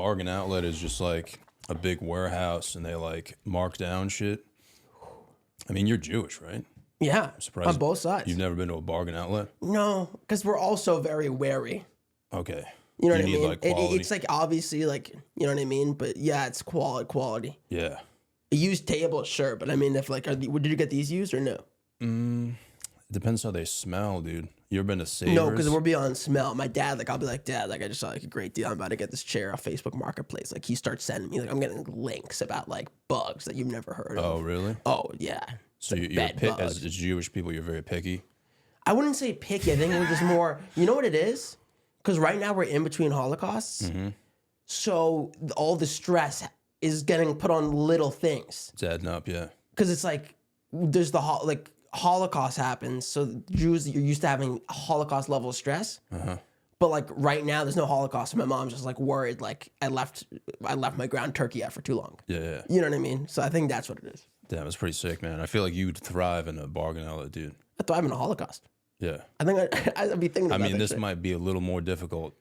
bargain outlet is just like a big warehouse and they like mark down shit. I mean, you're Jewish, right? Yeah, I'm surprised on both sides. You've never been to a bargain outlet? No, because we're also very wary. Okay. You know what I need, mean? like, quality. It's like obviously like, you know what I mean? But yeah, it's quality. Yeah. A used table, sure. But I mean, if like, did you get these used or no? It depends how they smell, dude. You ever been to Savers? No, because we're beyond smell. My dad, like, I'll be like, Dad, like, I just saw like a great deal. I'm about to get this chair off Facebook Marketplace. Like, he starts sending me, like, I'm getting links about like bugs that you've never heard of. Oh, really? Oh, yeah. So you're as Jewish people, you're very picky? I wouldn't say picky. I think we're just more, you know what it is? Because right now we're in between Holocausts. Mm-hmm. So all the stress is getting put on little things. It's adding up, yeah. Because it's like, there's the, Holocaust happens. So Jews, you're used to having a Holocaust level of stress. Uh-huh. But like right now, there's no Holocaust. And my mom's just like worried, like I left my ground turkey out for too long. Yeah. You know what I mean? So I think that's what it is. Damn, it's pretty sick, man. I feel like you'd thrive in a bargain outlet, dude. I thrive in a Holocaust. Yeah. I think I'd be thinking about this shit. might be a little more difficult.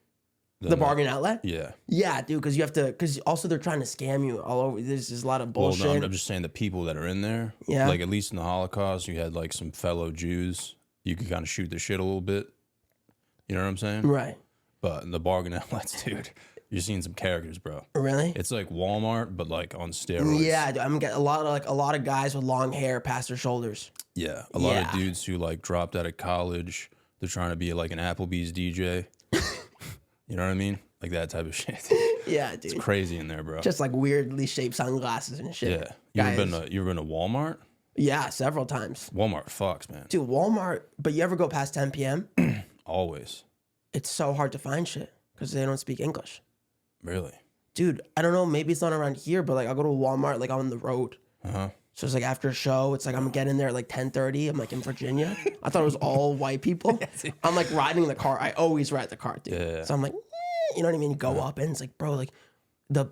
The bargain outlet? Yeah. Yeah, dude, because you have to, because also they're trying to scam you all over. There's a lot of bullshit. Well, no, I'm just saying the people that are in there. Yeah. Like at least in the Holocaust, you had like some fellow Jews. You could kind of shoot the shit a little bit. You know what I'm saying? Right. But in the bargain outlets, dude, you're seeing some characters, bro. Really? It's like Walmart, but like on steroids. Yeah, dude, I'm getting a lot of guys with long hair past their shoulders. Yeah, a lot of dudes who like dropped out of college. They're trying to be like an Applebee's DJ. You know what I mean? Like that type of shit. Yeah, dude. It's crazy in there, bro. Just like weirdly shaped sunglasses and shit. Yeah. You ever been to Walmart? Yeah, several times. Walmart fucks, man. Dude, Walmart, but you ever go past 10 p.m.? Always. It's so hard to find shit because they don't speak English. Really? Dude, I don't know. Maybe it's not around here, but like I'll go to Walmart like on the road. Uh-huh. So it's like after a show, it's like I'm getting there at like 10:30. I'm like in Virginia. I thought it was all white people. I'm like riding the car. I always ride the car, dude. Yeah. So I'm like, you know what I mean? You go up and it's like, bro, like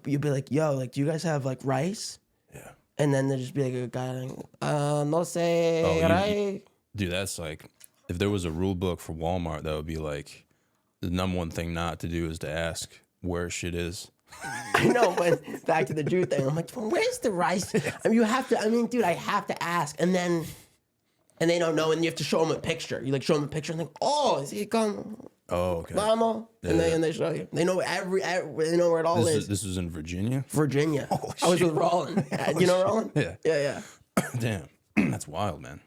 you'd be like, yo, like, do you guys have like rice? Yeah. And then there'd just be like a guy like, no sé, rice. Dude, that's like, if there was a rule book for Walmart, that would be like, the number one thing not to do is to ask where shit is. I know, but back to the Jew thing. I'm like, well, where's the rice? I mean, dude, I have to ask. And they don't know, and you have to show them a picture. You like show them a picture and think, oh, is he come? Oh, okay. Vamos. And they show you. They know they know where it all is. This is in Virginia? Virginia. Holy I was shit. with Roland. You know Roland? Yeah. Yeah. Damn. That's wild, man.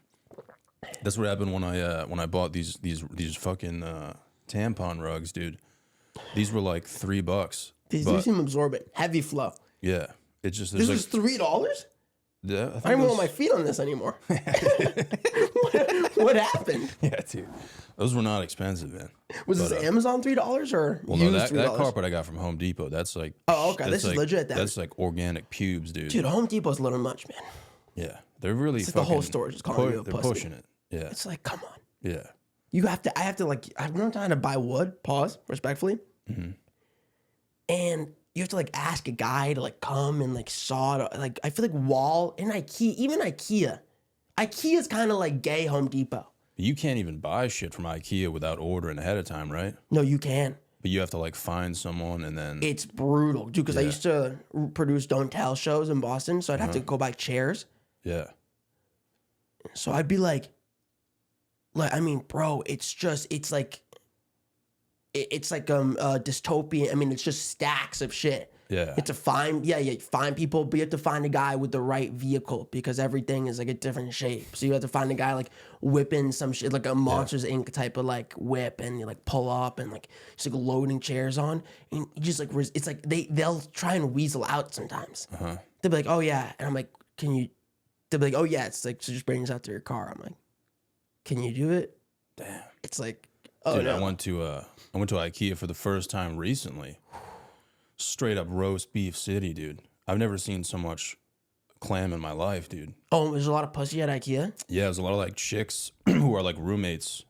That's what happened when I bought these fucking tampon rugs, dude. These were like $3. These seem absorbent. Heavy flow. Yeah. It's just This was $3? Yeah, I don't even want my feet on this anymore. What happened? Yeah, dude. Those were not expensive, man. Was this Amazon $3 or well, used no, $3? that carpet I got from Home Depot. That's like okay. This is legit. Then. That's like organic pubes, dude. Dude, Home Depot's a little much, man. Yeah, they're really. It's like the whole store just calling you a They're pussy. pushing it. Yeah, it's like, come on. Yeah, I have to like. I'm not trying to buy wood. Pause, respectfully. Mm-hmm. And you have to like ask a guy to like come and like saw it. Like I feel like Wall and IKEA, even IKEA. IKEA's kind of like gay Home Depot. You can't even buy shit from IKEA without ordering ahead of time, right? No, you can. But you have to like find someone and then. It's brutal, dude. Because I used to produce Don't Tell shows in Boston, so I'd have to go buy chairs. Yeah. So I'd be like, I mean, bro, it's like dystopian. I mean, it's just stacks of shit. Yeah. It's find people, but you have to find a guy with the right vehicle because everything is like a different shape. So you have to find a guy like whipping some shit, like a Monsters Inc. type of like whip, and you like pull up and like just like loading chairs on. And you just like, it's like they'll try and weasel out sometimes. Uh-huh. They'll be like, oh yeah. And I'm like, can you? They'll be like, oh yeah. It's like, so just bring this out to your car. I'm like, can you do it? Damn. It's like, oh dude, no. I went to IKEA for the first time recently. Straight up roast beef city, dude. I've never seen so much clam in my life, dude. Oh, there's a lot of pussy at IKEA? Yeah, there's a lot of like chicks who are like roommates.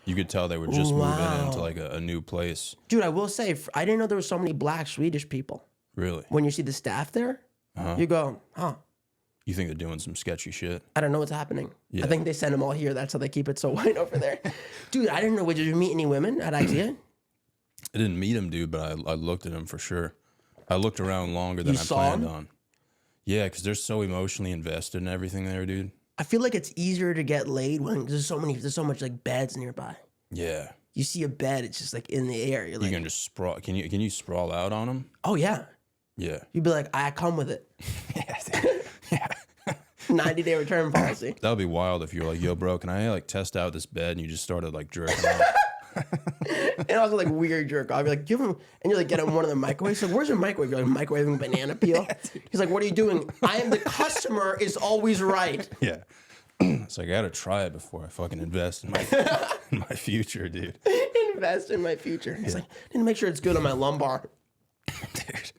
You could tell they were just moving into like a new place. Dude, I will say, I didn't know there were so many black Swedish people. Really? When you see the staff there, you go, huh. You think they're doing some sketchy shit? I don't know what's happening. Yeah. I think they send them all here. That's how they keep it so white over there. Dude, I didn't know. Did you meet any women at IKEA? I didn't meet him, dude, but I looked at him for sure. I looked around longer than You I saw planned 'em? on. Yeah, because they're so emotionally invested in everything there, dude. I feel like it's easier to get laid when there's so much like beds nearby. Yeah. You see a bed, it's just like in the air. You're You like, can just sprawl. Can you sprawl out on them? oh yeah. Yeah. You'd be like, I come with it. Yeah. 90-day return policy. That would be wild if you were like, yo, bro, can I like test out this bed? And you just started like jerking off. And also like weird jerk off. You're like, give him, and you're like, get him one of the microwaves. Like, where's your microwave? You're like, microwaving banana peel. He's like, what are you doing? I am the customer is always right. Yeah. It's like, I got to try it before I fucking invest in my future, dude. Invest in my future. He's like, I need to make sure it's good on my lumbar. Dude.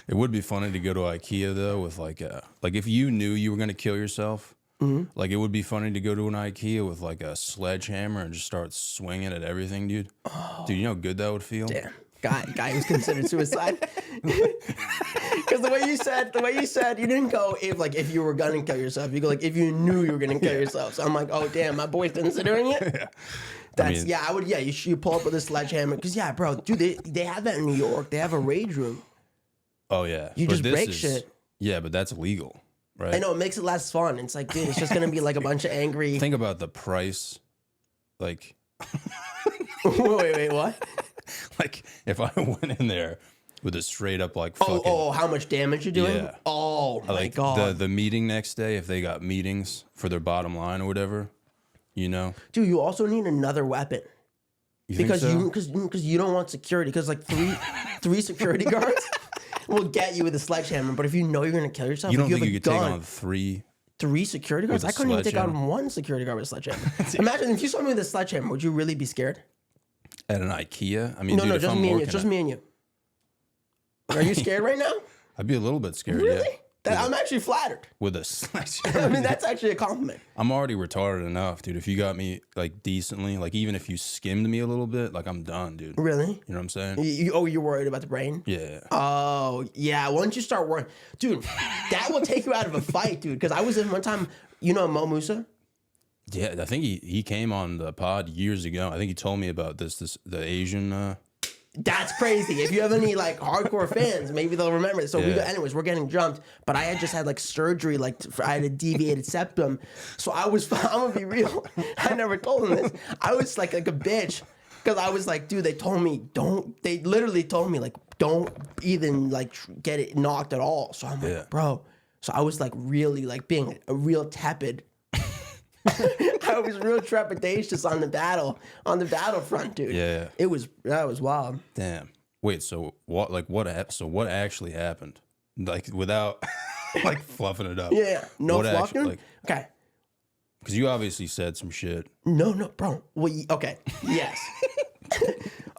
It would be funny to go to IKEA though with like if you knew you were going to kill yourself, like it would be funny to go to an IKEA with like a sledgehammer and just start swinging at everything, dude. Oh. Dude, you know how good that would feel? Damn. Guy who's considered suicide. Because the way you said, you didn't go if you were gonna kill yourself. You go like if you knew you were gonna kill yourself. So I'm like, oh damn, my boy's considering it. Yeah. I would. Yeah, you pull up with a sledgehammer. Because yeah, bro, dude, they have that in New York. They have a rage room. Oh yeah, you just break shit. Yeah, but that's illegal, right? I know, it makes it less fun. It's like, dude, it's just gonna be like a bunch of angry. Think about the price, like. wait, what? Like if I went in there with a straight up like fucking, how much damage you're doing? Yeah. Oh my like god. The meeting next day, if they got meetings for their bottom line or whatever, you know. Dude, you also need another weapon. Because you don't want security. Because like three security guards will get you with a sledgehammer. But if you know you're gonna kill yourself, you don't think you you could take on three security guards? I couldn't even take on one security guard with a sledgehammer. Imagine if you saw me with a sledgehammer, would you really be scared? At an IKEA? I mean, no, just me and you. Just me and you. Are you scared right now? I'd be a little bit scared. Really? Yeah. I'm actually flattered. With a sledgehammer. I mean, that's actually a compliment. I'm already retarded enough, dude. If you got me like decently, like even if you skimmed me a little bit, like I'm done, dude. Really? You know what I'm saying? You're worried about the brain? Yeah. Oh, yeah. Once you start worrying, dude, that will take you out of a fight, dude. Because I was in one time, you know Mo Musa? Yeah, I think he came on the pod years ago. I think he told me about the Asian. That's crazy. If you have any like hardcore fans, maybe they'll remember it. So anyways, we're getting jumped. But I had just had like surgery, I had a deviated septum. So I'm gonna be real. I never told him this. I was like a bitch because I was like, dude, they literally told me like, don't even like get it knocked at all. So I'm like, bro. So I was like really like being a real tepid. I was real trepidatious on the battlefront, dude. Yeah. That was wild. Damn. Wait, so what actually happened? Like without like fluffing it up. Yeah. No what fluffing? Okay. Because you obviously said some shit. No, bro. Well, okay. Yes.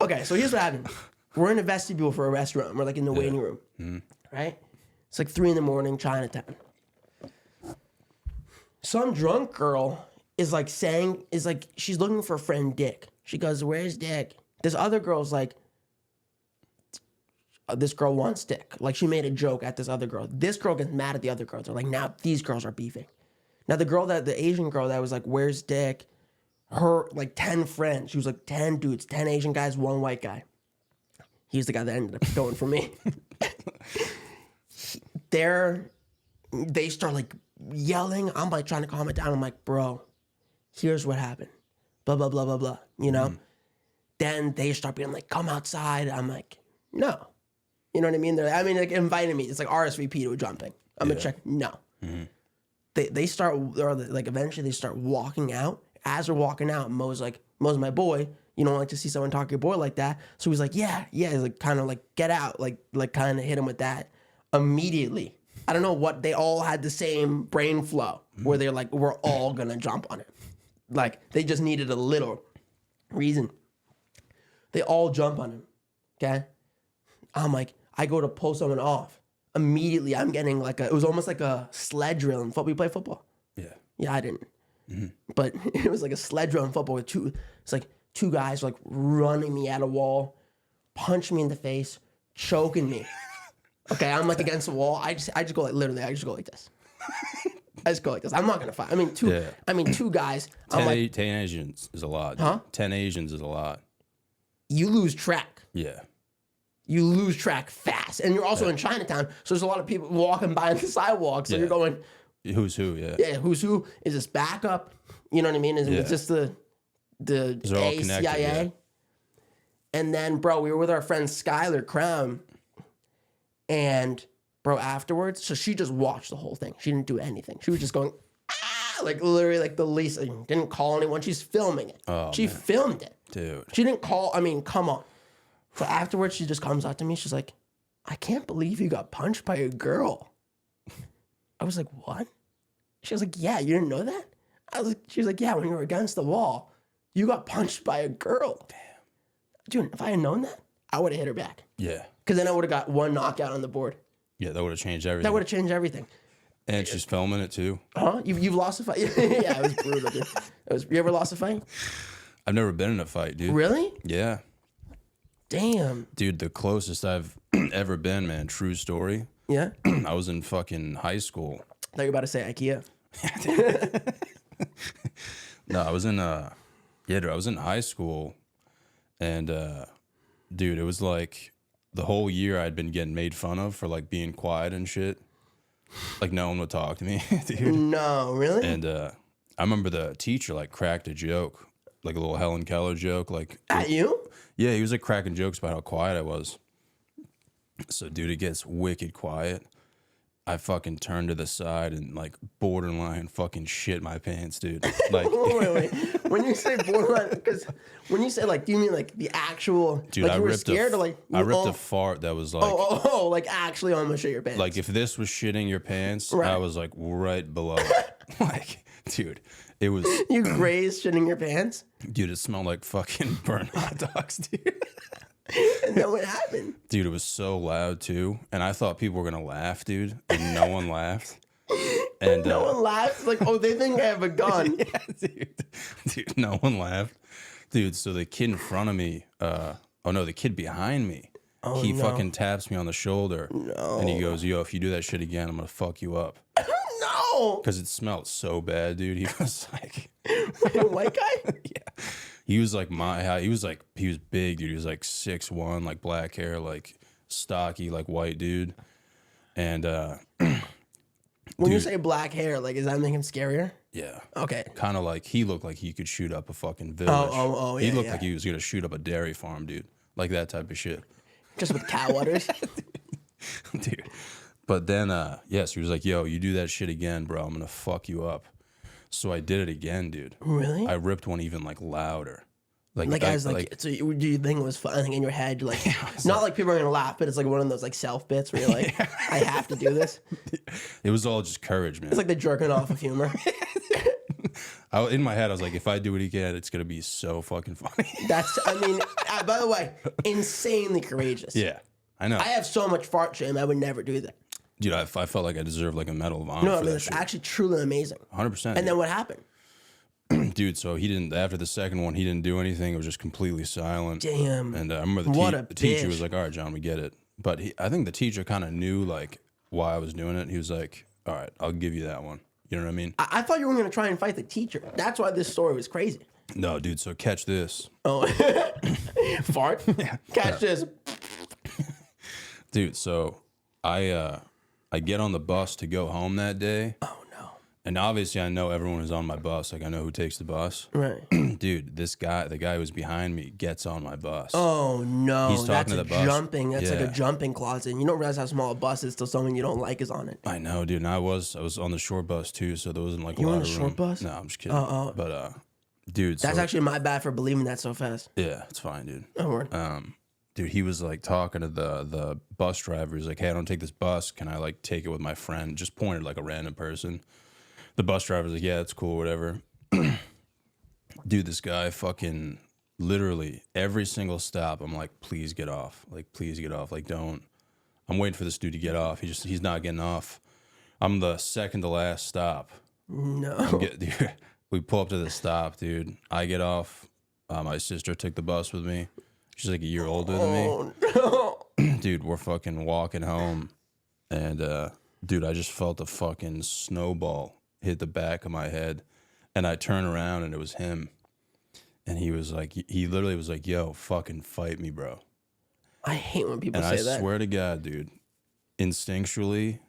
Okay, so here's what happened. We're in a vestibule for a restaurant. We're like in the waiting room. Mm-hmm. Right? It's like 3 a.m, Chinatown. Some drunk girl is she's looking for friend Dick. She goes, where's Dick? This other girl's like, this girl wants Dick. Like she made a joke at this other girl. This girl gets mad at the other girls. They're like, now these girls are beefing. Now the Asian girl that was like, where's Dick? Her like 10 friends. She was like 10 dudes, 10 Asian guys, 1 white guy. He's the guy that ended up going for me. They start like yelling. I'm like trying to calm it down. I'm like, bro, here's what happened. Blah, blah, blah, blah, blah. You know? Then they start being like, come outside. I'm like, no. You know what I mean? They're like inviting me. It's like RSVP to jumping. I'm gonna check. No. Mm-hmm. They start, or like eventually they start walking out. As they're walking out, Mo's my boy. You don't like to see someone talk to your boy like that. So he's like, yeah. He's like kind of like, get out. Like kind of hit him with that immediately. I don't know what, they all had the same brain flow where they're like, we're all gonna jump on it. Like they just needed a little reason. They all jump on him. Okay. I'm like, I go to pull someone off. Immediately I'm getting like it was almost like a sled drill in football. We play football. Yeah. Yeah, I didn't. Mm-hmm. But it was like a sled drill in football with two guys like running me at a wall, punch me in the face, choking me. Okay, I'm like against the wall. I just go like literally. I just go like this. I just go like this. I'm not gonna fight. I mean, two guys. 10 Asians is a lot. Huh? 10 Asians is a lot. You lose track. Yeah. you lose track fast. And you're also in Chinatown, so there's a lot of people walking by on the sidewalk. So you're going, who's who? Yeah. yeah, who's who? Is this backup? You know what I mean? Is this the They're all connected, CIA? yeah. And then, bro, we were with our friend Skylar Crown, and bro, afterwards, so she just watched the whole thing. She didn't do anything. She was just going, like literally, like the least. Didn't call anyone. She's filming it. Oh, she man. filmed it, Dude. She didn't call. I mean, come on. So afterwards, she just comes up to me. She's like, "I can't believe you got punched by a girl." I was like, "What?" She was like, "Yeah, you didn't know that?" She was like, "Yeah, when you were against the wall, you got punched by a girl." Damn. Dude, if I had known that, I would have hit her back. Yeah. Because then I would have got one knockout on the board. Yeah, that would have changed everything. That would have changed everything. And she's filming it too. Huh? You've lost a fight? Yeah, it was brutal, dude. You ever lost a fight? I've never been in a fight, dude. Really? Yeah. Damn. Dude, the closest I've ever been, man, true story. Yeah? I was in fucking high school. I thought you were about to say IKEA. No, I was in dude, I was in high school, and dude, it was like the whole year I'd been getting made fun of for like being quiet and shit. Like no one would talk to me, dude. No, really? And I remember the teacher like cracked a joke, like a little Helen Keller joke, like At you? yeah, he was like cracking jokes about how quiet I was. So dude, it gets wicked quiet. I fucking turned to the side and like borderline fucking shit my pants, dude. Like, wait. When you say borderline, because when you say like, do you mean like the actual? dude, like I you were ripped scared or like I ripped a fart that was like, like actually almost shit your pants. like if this was shitting your pants, Right. I was like right below it. Like, dude, it was, you grazed shitting your pants, dude, it smelled like fucking burnt hot dogs, dude. and then what happened? Dude, it was so loud too, and I thought people were gonna laugh, dude, and no one laughed. And No one laughs. Like, oh, they think I have a gun. yeah, dude, no one laughed, dude. So the kid in front of me, the kid behind me, he fucking taps me on the shoulder, and he goes, "Yo, if you do that shit again, I'm gonna fuck you up." No. Because it smelled so bad, dude. He was like, A white guy? yeah. He was like my height. He was big, dude. He was like 6'1", like black hair, like stocky, like white dude. And When you say black hair, like, does that make him scarier? yeah. Okay. Kind of like he looked like he could shoot up a fucking village. Oh, He yeah, looked yeah. like he was gonna shoot up a dairy farm, dude. Like that type of shit. Just with cow udders? Dude. But then yes, he was like, "Yo, you do that shit again, bro, I'm gonna fuck you up." So I did it again, dude. Really? I ripped one even like louder. So do you think it was fun? I think in your head, you're like, not like people are gonna laugh, but it's like one of those like self bits where you're like, I have to do this. It was all just courage, man. It's like the jerking off of humor. In my head, I was like, if I do it again, it's gonna be so fucking funny. By the way, insanely courageous. Yeah, I know. I have so much fart shame, I would never do that. Dude, I felt like I deserved like a Medal of Honor No, I for mean, that it's shit. actually truly amazing. 100%. And then what happened? Dude, so he didn't, after the second one, he didn't do anything. It was just completely silent. Damn. And I remember the teacher was like, "All right, John, we get it." But I think the teacher kind of knew like why I was doing it. He was like, "All right, I'll give you that one." You know what I mean? I thought you were going to try and fight the teacher. That's why this story was crazy. No, dude, so catch this. Oh, fart? Catch this. Dude, so I get on the bus to go home that day. Oh, no. And obviously I know everyone is on my bus. Like I know who takes the bus. Right. Dude, the guy who's behind me gets on my bus. Oh, no. He's talking That's to the bus. jumping. That's like Yeah. a jumping closet. And you don't realize how small a bus is till someone you don't like is on it. I know, dude. And I was on the short bus too, so there wasn't like You a on lot the of short room. bus? No, I'm just kidding. But dude, That's so, actually my bad for believing that so fast. yeah, it's fine, dude. Oh, word. Dude, he was like talking to the bus driver. He's like, "Hey, I don't take this bus. Can I like take it with my friend?" Just pointed like a random person. The bus driver's like, "Yeah, it's cool, whatever." Dude, this guy fucking literally every single stop, I'm like, "Please get off. Like, please get off. Like, don't." I'm waiting for this dude to get off. He's not getting off. I'm the second to last stop. No. Dude, we pull up to the stop, dude. I get off. My sister took the bus with me. She's like a year older than me. Oh, no. Dude, we're fucking walking home, and dude, I just felt a fucking snowball hit the back of my head, and I turn around and it was him, and he was like, he literally was like, "Yo, fucking fight me, bro." I hate when people And say I that. swear to God, dude, instinctually,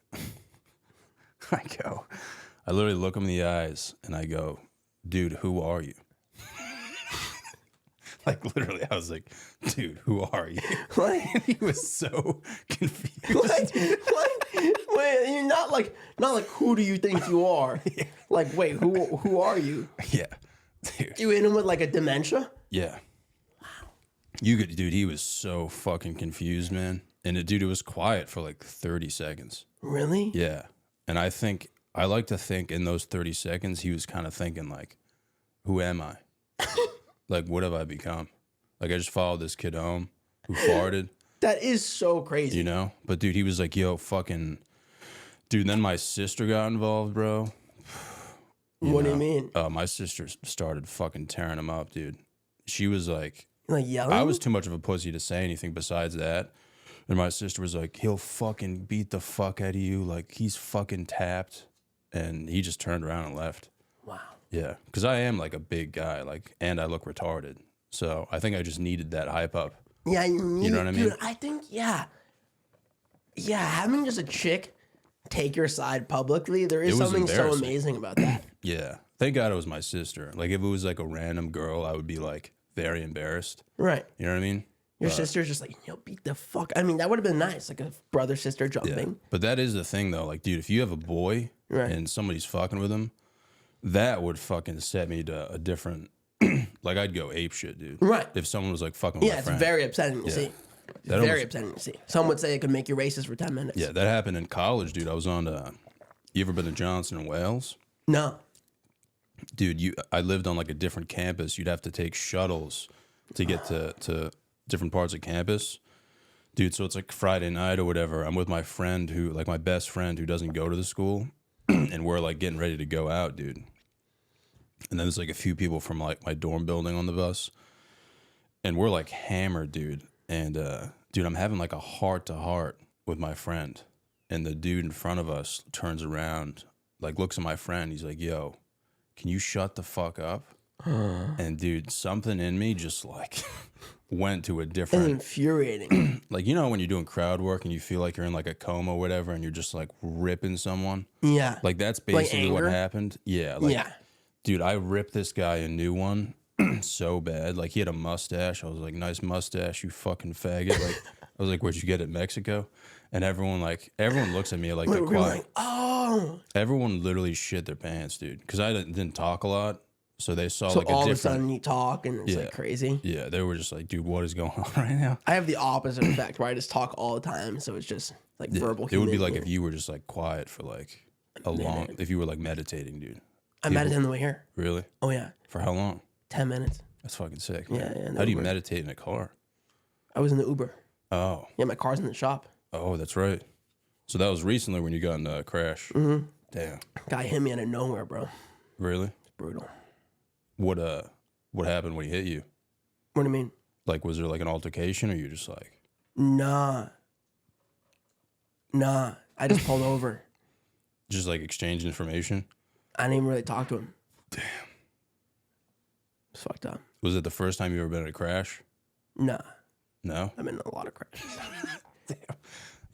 I literally look him in the eyes and I go, dude, who are you? Like, literally, I was like, dude, who are you? Like, He was so confused. wait, you're not like who do you think you are? Like, wait, who are you? Yeah, dude. You hit him with like a dementia? Yeah. You could, dude, he was so fucking confused, man. And it was quiet for like 30 seconds. Really? Yeah. And I like to think in those 30 seconds, he was kind of thinking like, who am I? Like, what have I become? Like, I just followed this kid home who farted, That is so crazy. you know? But dude, he was like, yo, fucking, dude, then my sister got involved, bro. What do you mean? My sister started fucking tearing him up, dude. She was like, Like yelling? I was too much of a pussy to say anything besides that. And my sister was like, he'll fucking beat the fuck out of you. Like, he's fucking tapped. And he just turned around and left. Wow. Yeah. Because I am like a big guy, like, and I look retarded. So I think I just needed that hype up. Yeah, you know what I mean? Dude, I think, yeah. Yeah, having just a chick take your side publicly, there is It was something so embarrassing. amazing about that. Yeah. Thank God it was my sister. Like, if it was like a random girl, I would be like very embarrassed. Right. You know what I mean? Your sister's just like, yo, beat the fuck. I mean, that would have been nice, like a brother sister jumping. But that is the thing, though. Like, dude, if you have a boy Right. and somebody's fucking with him, that would fucking set me to a different. Like, I'd go ape shit, dude. Right. If someone was like fucking with Yeah, my it's friend. very upsetting to see. It's That very almost- upsetting to see. Some would say it could make you racist for 10 minutes. Yeah, that happened in college, dude. I was on. You ever been to Johnson and Wales? No. Dude, I lived on like a different campus. You'd have to take shuttles to get to different parts of campus. Dude, so it's like Friday night or whatever. I'm with my friend who, like my best friend who doesn't go to the school. And we're like getting ready to go out, dude. And then there's like a few people from like my dorm building on the bus. And we're like hammered, dude. And dude, I'm having like a heart to heart with my friend. And the dude in front of us turns around, like looks at my friend. He's like, yo, can you shut the fuck up? And dude, something in me just like went to a It's different, infuriating. like, you know, when you're doing crowd work and you feel like you're in like a coma or whatever, and you're just like ripping someone. Yeah. Like that's basically what anger? happened. Yeah. Like, Yeah. dude, I ripped this guy a new one so bad. Like he had a mustache. I was like, nice mustache, you fucking faggot. Like I was like, where'd you get it in Mexico? And everyone looks at me like they're We're quiet. like, oh. Everyone literally shit their pants, dude. Because I didn't talk a lot. So they saw So like a all of a different. sudden you talk and it's Yeah. like crazy. Yeah, they were just like, dude, what is going on right now? I have the opposite effect where I just talk all the time. So it's just like verbal It would be like humiliation. if you were just like quiet for like a long, if you were like meditating, dude. I meditate on the way here. Really? Oh, yeah. For how long? 10 minutes. That's fucking sick. Yeah, Man. yeah, no How do you worries. meditate in a car? I was in the Uber. Oh, Yeah, my car's in the shop. oh, that's right. So that was recently when you got in a crash. Mm-hmm. Damn. Guy hit me out of nowhere, bro. Really? It's brutal. What happened when he hit you? What do you mean? Like, was there like an altercation, or you just like? Nah. I just pulled over. Just like exchange information? I didn't even really talk to him. Damn. It's fucked up. Was it the first time you ever been in a crash? Nah. No? I'm in a lot of crashes.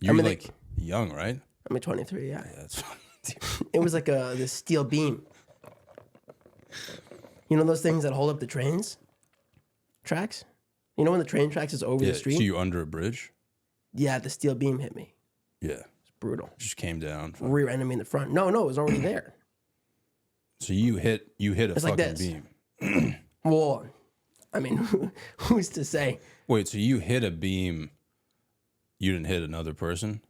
You were mean, like young, right? I'm at 23, yeah. Yeah, that's funny. It was like this steel beam. You know those things that hold up the trains? Tracks? You know when the train tracks is over Yeah, the street? so you under a bridge? Yeah, the steel beam hit me. Yeah. It's brutal. Just came down. Rear end me in the front. No, it was already there. So you hit a It's like fucking this. beam. Well, I mean, who's to say? Wait, so you hit a beam, you didn't hit another person?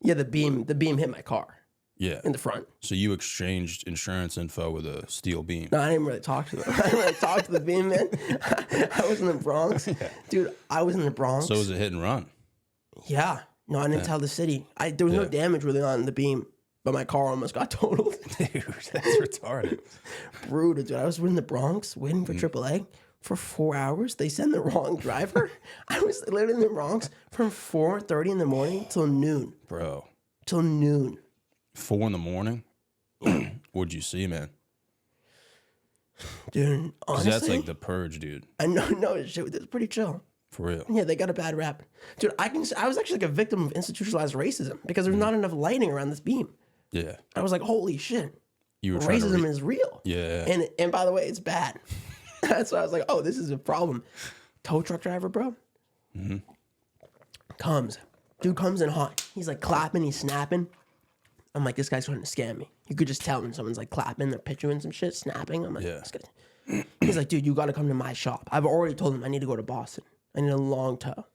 Yeah, the beam hit my car Yeah. in the front. So you exchanged insurance info with a steel beam. No, I didn't really talk to them. I didn't really talk to the beam, man. I was in the Bronx. Dude, I was in the Bronx. So was it hit and run? Yeah. No, I didn't tell the city. There was no damage really on the beam, but my car almost got totaled. Dude, that's retarded. Brutal, dude. I was in the Bronx waiting Mm. for AAA for 4 hours. They sent the wrong driver. I was literally in the Bronx from 4:30 in the morning till noon. Bro. Till noon. 4 a.m? What'd you see, man? Dude, 'Cause honestly, that's like the purge, dude. I know, no, shit, it was pretty chill. For real. Yeah, they got a bad rap. Dude, I was actually like a victim of institutionalized racism because there's not enough lighting around this beam. Yeah. I was like, holy shit. You were trying Racism is real. Yeah. And by the way, it's bad. That's why I was like, oh, this is a problem. Tow truck driver, bro. Dude comes in hot. He's like clapping, he's snapping. I'm like, this guy's trying to scam me. You could just tell when someone's like clapping, they're picturing some shit, snapping. I'm like, this guy. He's like, dude, you got to come to my shop. I've already told him I need to go to Boston. I need a long tow.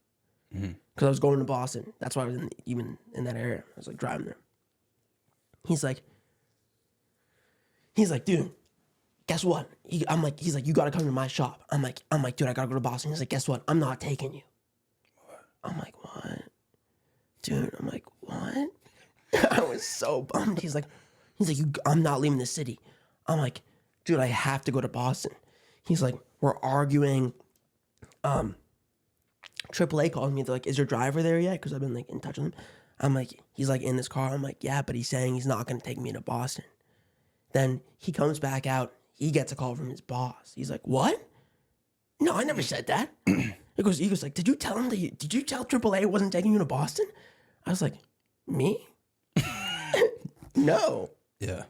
Because I was going to Boston. That's why I was even in that area. I was like driving there. He's like, dude, guess what? He's like, you got to come to my shop. I'm like, dude, I got to go to Boston. He's like, guess what? I'm not taking you. I'm like, what? Dude, I'm like, what? I was so bummed. He's like, I'm not leaving the city. I'm like, dude, I have to go to Boston. He's like, we're arguing. AAA called me. They're like, is your driver there yet? Because I've been like in touch with him. I'm like, he's like in his car. I'm like, yeah, but he's saying he's not going to take me to Boston. Then he comes back out. He gets a call from his boss. He's like, what? No, I never said that. He goes like, did you tell him did you tell AAA wasn't taking you to Boston? I was like, me? No. Yeah.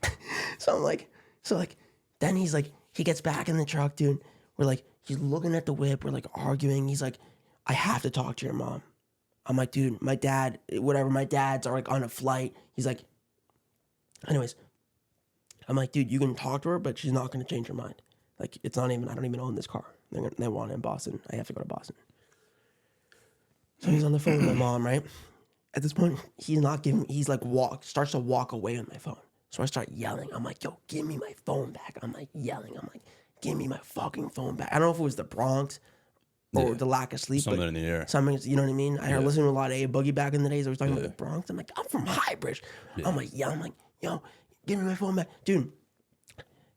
So then he's like, he gets back in the truck, dude. We're like, he's looking at the whip. We're like arguing. He's like, I have to talk to your mom. I'm like, dude, my dad's are like on a flight. He's like, anyways, I'm like, dude, you can talk to her, but she's not going to change her mind. Like, I don't even own this car. They want it in Boston. I have to go to Boston. So he's on the phone with my mom, right? At this point, starts to walk away with my phone. So I start yelling. I'm like, yo, give me my phone back. I'm like yelling. I'm like, give me my fucking phone back. I don't know if it was the Bronx or the lack of sleep. Something in the air. Something, you know what I mean? I heard listening to a lot of A Boogie back in the days. I was talking about the Bronx. I'm like, I'm from Highbridge. Yeah. I'm like, yo, give me my phone back. Dude,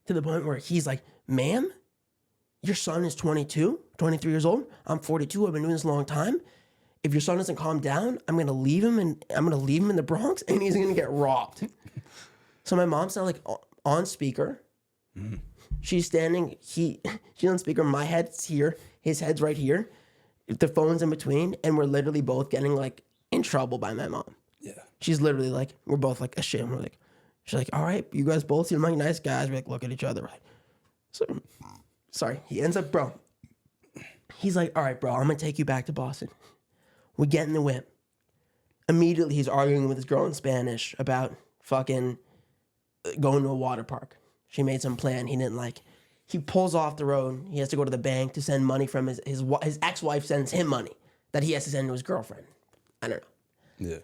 to the point where he's like, ma'am, your son is 22, 23 years old. I'm 42. I've been doing this a long time. If your son doesn't calm down, I'm gonna leave him in the Bronx, and he's gonna get robbed. So my mom's now like on speaker. She's standing. She's on speaker. My head's here. His head's right here. The phone's in between, and we're literally both getting like in trouble by my mom. Yeah. She's literally like, we're both like ashamed. We're like, she's like, all right, you guys both seem like nice guys. We like look at each other. Right. So, sorry. He ends up, bro. He's like, all right, bro, I'm gonna take you back to Boston. We get in the whip. Immediately, he's arguing with his girl in Spanish about fucking going to a water park. She made some plan he didn't like. He pulls off the road. He has to go to the bank to send money from his ex-wife sends him money that he has to send to his girlfriend. I don't know. Yeah.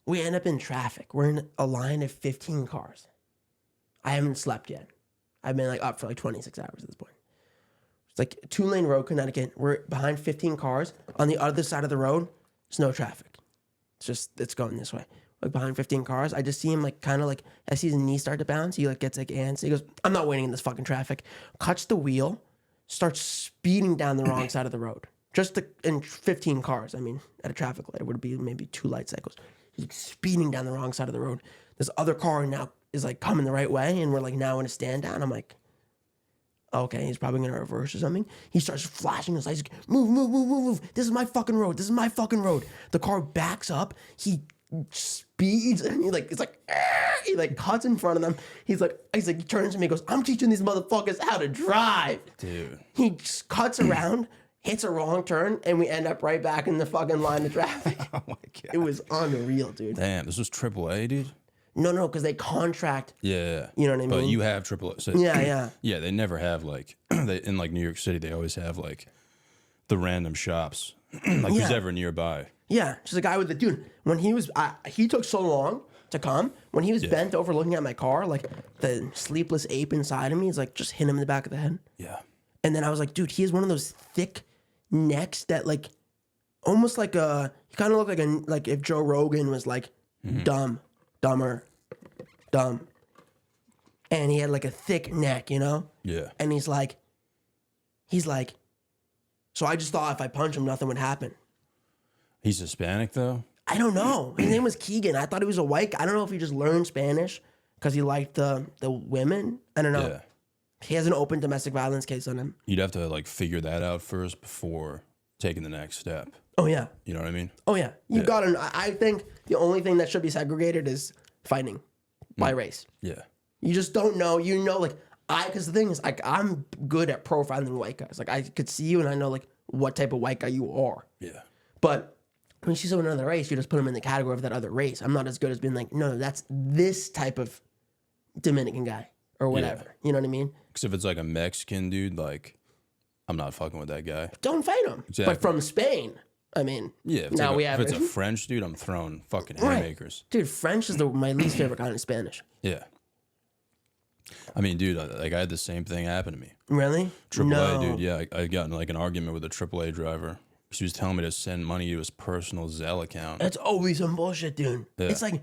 We end up in traffic. We're in a line of 15 cars. I haven't slept yet. I've been like up for like 26 hours at this point. It's like 2-lane road, Connecticut. We're behind 15 cars. On the other side of the road, there's no traffic. It's going this way. Like behind 15 cars. I just see him like kind of like, as his knee start to bounce, he like gets like antsy. He goes, I'm not waiting in this fucking traffic. Cuts the wheel, starts speeding down the wrong side of the road. In 15 cars. I mean, at a traffic light, it would be maybe 2 light cycles. He's like speeding down the wrong side of the road. This other car now is like coming the right way, and we're like now in a stand down. I'm like, okay, he's probably gonna reverse or something. He starts flashing his lights. He's like, move. This is my fucking road. The car backs up. He speeds and he like cuts in front of them. He's like, he turns to me and goes, I'm teaching these motherfuckers how to drive. Dude. He just cuts around, hits a wrong turn, and we end up right back in the fucking line of traffic. Oh my God. It was unreal, dude. Damn, this was AAA, dude? No, because they contract. Yeah. You know what I mean? But you have AAA. So, yeah. Yeah, they never have like, in like New York City, they always have like the random shops. Like who's ever nearby. Yeah, just a guy with the dude. When he was, he took so long to come. When he was bent over looking at my car, like the sleepless ape inside of me is like just hit him in the back of the head. Yeah. And then I was like, dude, he has one of those thick necks that like, almost like he kind of looked like if Joe Rogan was like dumb. And he had like a thick neck, you know? Yeah. And he's like, so I just thought if I punch him, nothing would happen. He's Hispanic though? I don't know. His name was Keegan. I thought he was a white guy. I don't know if he just learned Spanish because he liked the women. I don't know. Yeah. He has an open domestic violence case on him. You'd have to like figure that out first before taking the next step. Oh yeah. You know what I mean? Oh yeah. You got to. I think the only thing that should be segregated is fighting by race. Yeah. You just don't know. You know, like because the thing is, like I'm good at profiling white guys. Like I could see you and I know like what type of white guy you are. Yeah. But when you see someone in another race, you just put them in the category of that other race. I'm not as good as being like, no, that's this type of Dominican guy or whatever. Yeah. You know what I mean? Because if it's like a Mexican dude, like I'm not fucking with that guy. Don't fight him. Exactly. But from Spain, I mean, Yeah. If now like we have if it's a French dude, I'm throwing fucking Right. haymakers. Dude, French is my least favorite kind of Spanish. Yeah. I mean, dude, like I had the same thing happen to me. Really? AAA, dude. Yeah, I got in like an argument with a AAA driver. She was telling me to send money to his personal Zelle account. That's always some bullshit, dude. Yeah. It's like,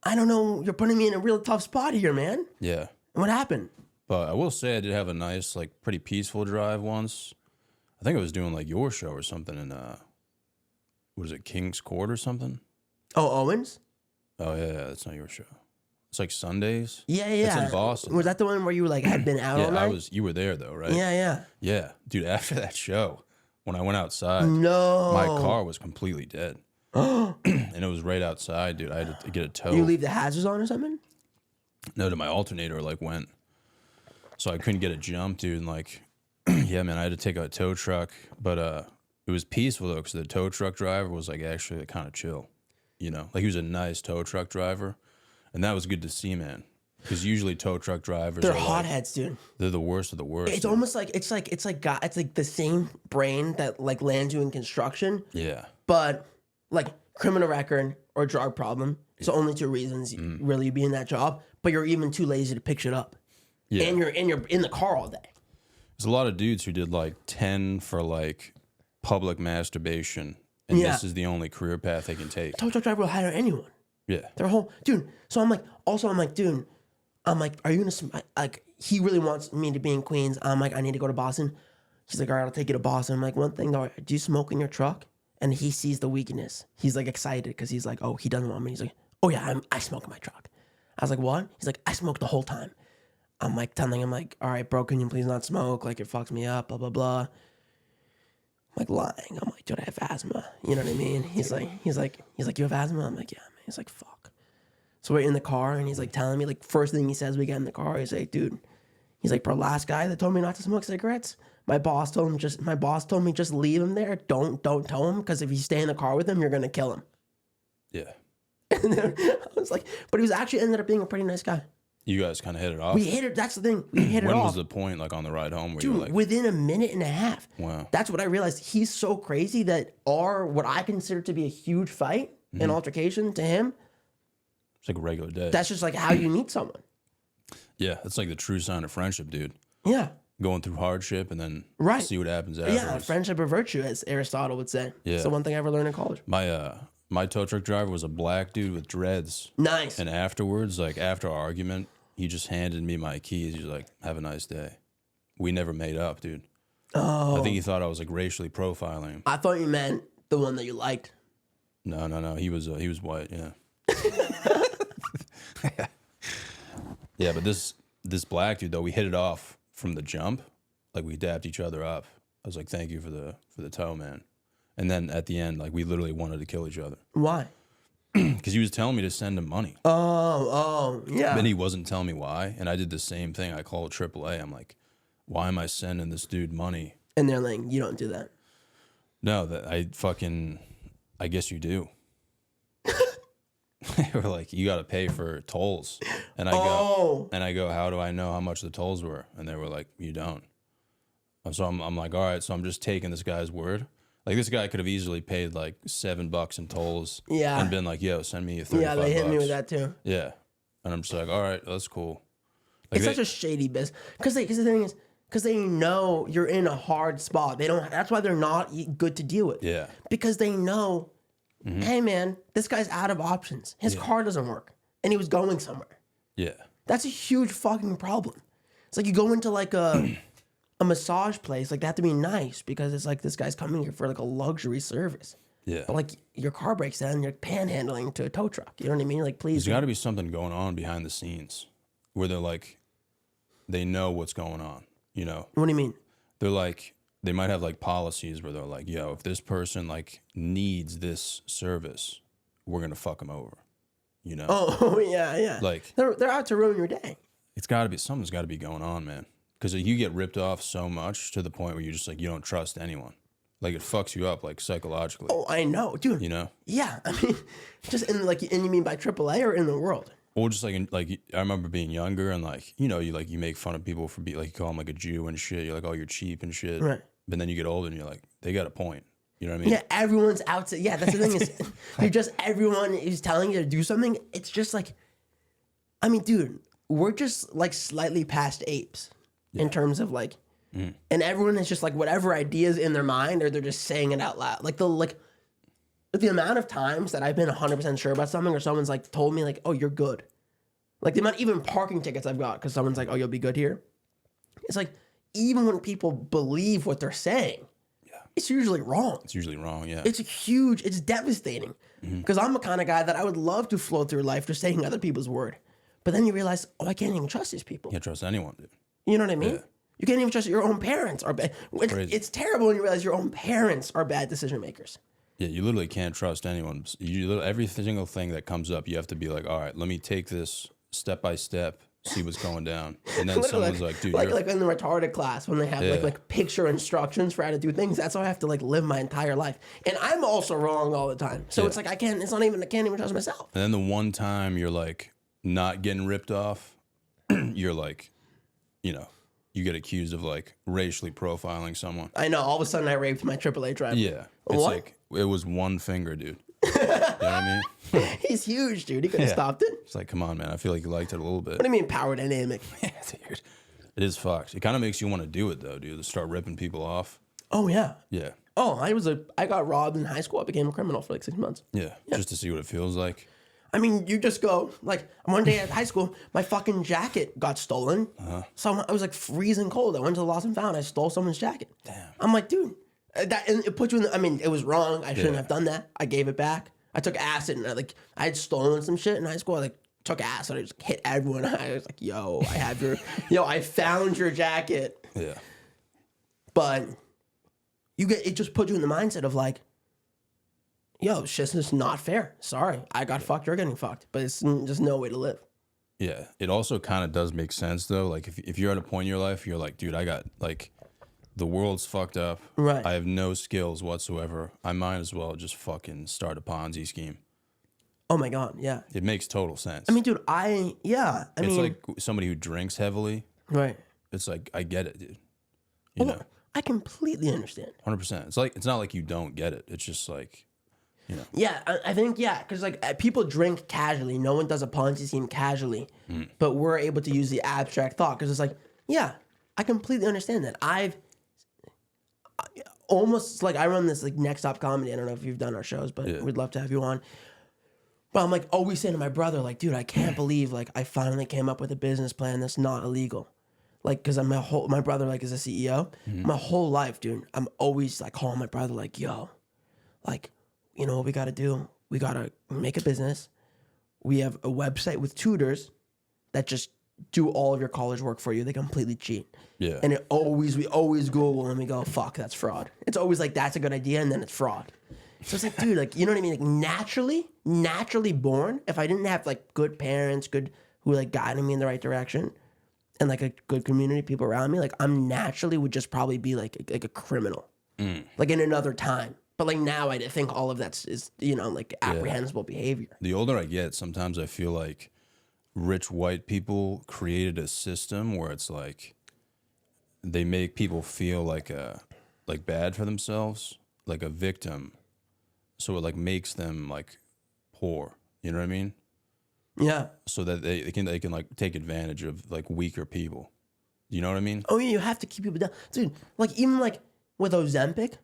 I don't know. You're putting me in a real tough spot here, man. Yeah. What happened? But I will say I did have a nice, like, pretty peaceful drive once. I think I was doing like your show or something in what is it, King's Court or something? Oh, Owens? Oh yeah, that's not your show. It's like Sundays. Yeah. It's in Boston. Was that the one where you like had been out all Yeah, night? you were there though, right? Yeah. Yeah, dude. After that show, when I went outside, No. my car was completely dead, and it was right outside, dude. I had to get a tow. You leave the hazards on or something? No, my alternator like went, so I couldn't get a jump, dude. And like, yeah, man, I had to take a tow truck, but it was peaceful though, because the tow truck driver was like actually kind of chill, you know, like he was a nice tow truck driver, and that was good to see, man. Because usually tow truck drivers They're are hotheads, dude. they're the worst of the worst. It's dude. almost like it's like the same brain that like lands you in construction, Yeah, but like criminal record or drug problem. So only two reasons really you be in that job, but you're even too lazy to pick shit up. yeah. And you're in the car all day. There's a lot of dudes who did like 10 for like public masturbation, and Yeah. this is the only career path they can take. Tow truck driver will hire anyone. Yeah, Their whole dude. So I'm like, dude, I'm like, are you gonna like? He really wants me to be in Queens. I'm like, I need to go to Boston. He's like, all right, I'll take you to Boston. I'm like, one thing though, do you smoke in your truck? And he sees the weakness. He's like excited because he's like, oh, he doesn't want me. He's like, oh yeah, I smoke in my truck. I was like, what? He's like, I smoke the whole time. I'm like telling him like, all right, bro, can you please not smoke? Like it fucks me up, blah blah blah. I'm like lying. I'm like, dude, I have asthma. You know what I mean? He's like, you have asthma? I'm like, yeah, man. He's like, fuck. So we're in the car and he's like telling me, like, first thing he says we get in the car, he's like, dude, he's like, bro, last guy that told me not to smoke cigarettes, my boss told me just leave him there. Don't tow him, because if you stay in the car with him, you're gonna kill him. yeah. And then I was like, but he was actually ended up being a pretty nice guy. You guys kind of hit it off. We hit it. That's the thing. We hit it When off. was the point, like on the ride home, where you Dude, were like, within a minute and a half. wow, That's what I realized. He's so crazy that what I consider to be a huge fight, an altercation to him, it's like a regular day. that's just like how you meet someone. Yeah, that's like the true sign of friendship, dude. Yeah. Going through hardship and then Right. see what happens afterwards. Yeah, friendship or virtue, as Aristotle would say. Yeah. It's the one thing I ever learned in college. My tow truck driver was a black dude with dreads. Nice. And afterwards, like after our argument, he just handed me my keys. He's like, have a nice day. We never made up, dude. Oh. I think he thought I was like racially profiling him. I thought you meant the one that you liked. No. He was white, yeah. Yeah, but this black dude though, we hit it off from the jump. Like we dapped each other up. I was like, thank you for the tow, man. And then at the end, like we literally wanted to kill each other. Why? Because he was telling me to send him money. Oh, yeah. Then he wasn't telling me why. And I did the same thing. I called AAA. I'm like, why am I sending this dude money? And they're like, you don't do that. No, I guess you do. They were like, you got to pay for tolls. And I go, how do I know how much the tolls were? And they were like, you don't. So I'm like, all right, so I'm just taking this guy's word. Like this guy could have easily paid like $7 in tolls. Yeah. And been like, yo, send me 35 Yeah, they hit me with that too. Yeah. And I'm just like, all right, that's cool. Like It's such a shady business. Because the thing is, because they know you're in a hard spot. That's why they're not good to deal with. Yeah. Because they know, hey man, this guy's out of options. His car doesn't work. And he was going somewhere. Yeah. That's a huge fucking problem. It's like you go into like a massage place, like they have to be nice because it's like this guy's coming here for like a luxury service. Yeah. But like your car breaks down and you're panhandling to a tow truck. You know what I mean? Like, please. There's got to be something going on behind the scenes where they're like, they know what's going on, you know? What do you mean? They're like, they might have like policies where they're like, yo, if this person like needs this service, we're gonna fuck them over. You know? Oh yeah. Like They're out to ruin your day. it's got to be something's got to be going on, man. Because you get ripped off so much to the point where you're just like you don't trust anyone. Like it fucks you up like psychologically. Oh, I know, dude. You know? Yeah, I mean, just in like, and you mean by AAA or in the world? Or just like I remember being younger and like you know you make fun of people for being like you call them like a Jew and shit. You're like, oh, you're cheap and shit. Right. But then you get older and you're like, they got a point. You know what I mean? Yeah, everyone's out to. Yeah, that's the thing is, you just everyone is telling you to do something. It's just like, I mean, dude, we're just like slightly past apes in terms of like, and everyone is just like whatever ideas in their mind, or they're just saying it out loud. Like the amount of times that I've been 100% sure about something, or someone's like told me like, oh, you're good. Like the amount, even parking tickets I've got because someone's like, oh, you'll be good here. It's like, even when people believe what they're saying, it's usually wrong. It's usually wrong, yeah. It's huge. It's devastating. Because I'm the kind of guy that I would love to flow through life just saying other people's word. But then you realize, oh, I can't even trust these people. You can't trust anyone, dude. You know what I mean? Yeah. You can't even trust your own parents. Are bad. It's terrible when you realize your own parents are bad decision makers. Yeah, you literally can't trust anyone. Every single thing that comes up, you have to be like, all right, let me take this step by step, see what's going down. And then someone's like, dude, like in the retarded class when they have like picture instructions for how to do things. That's how I have to like live my entire life. And I'm also wrong all the time. So it's like I can't even trust myself. And then the one time you're like not getting ripped off, you're like, you know, you get accused of like racially profiling someone. I know. All of a sudden I raped my AAA driver. Yeah. It's What? like, it was one finger, dude. You know what I mean? He's huge, dude. He could have stopped it. It's like, come on, man. I feel like you liked it a little bit. What do you mean power dynamic? Yeah, dude. It is fucked. It kind of makes you want to do it, though, dude, to start ripping people off. Oh, yeah. Yeah. Oh, I got robbed in high school. I became a criminal for like 6 months. Yeah. Just to see what it feels like. I mean, you just go, like, one day at high school, my fucking jacket got stolen. So I was like freezing cold. I went to the Lost and Found. I stole someone's jacket. Damn. I'm like, dude, and it puts you in the, I mean, it was wrong. I shouldn't have done that. I gave it back. I took acid and I had stolen some shit in high school. I like took acid. I just hit everyone. I was like, yo, I have your, I found your jacket. Yeah. But it just puts you in the mindset of like, yo, it's just not fair. Sorry, I got fucked. You're getting fucked. But it's just no way to live. Yeah. It also kind of does make sense, though. Like, if you're at a point in your life, you're like, dude, I got, like, the world's fucked up. Right. I have no skills whatsoever. I might as well just fucking start a Ponzi scheme. Oh, my God. Yeah. It makes total sense. I mean, dude, I it's mean. like somebody who drinks heavily. Right. It's like, I get it, dude. You know? I completely understand. 100%. It's like, it's not like you don't get it. It's just like, you know. Yeah, I think, because like people drink casually. No one does a Ponzi scheme casually. But we're able to use the abstract thought because it's like, yeah, I completely understand that. Almost like I run this like Next Stop Comedy. I don't know if you've done our shows, but we'd love to have you on. But I'm like always saying to my brother, like, dude, I can't believe like I finally came up with a business plan that's not illegal. Like, cause my brother like is a CEO. My whole life, dude, I'm always like calling my brother like, yo, like, you know what we gotta do? We gotta make a business. We have a website with tutors that just do all of your college work for you. They completely cheat. Yeah. And we always Google and we go, fuck, that's fraud. It's always like, that's a good idea. And then it's fraud. So it's like, dude, like, you know what I mean? Like naturally born, if I didn't have like good parents, who like guided me in the right direction and like a good community, people around me, like I'm naturally would just probably be like a criminal, like in another time. But like now I think all of that is, like apprehensible behavior. The older I get, sometimes I feel like rich white people created a system where it's like they make people feel like bad for themselves, like a victim. So it like makes them like poor. You know what I mean? Yeah. So that they can like take advantage of like weaker people. You know what I mean? Oh yeah, you have to keep people down, dude. Like even like with Ozempic,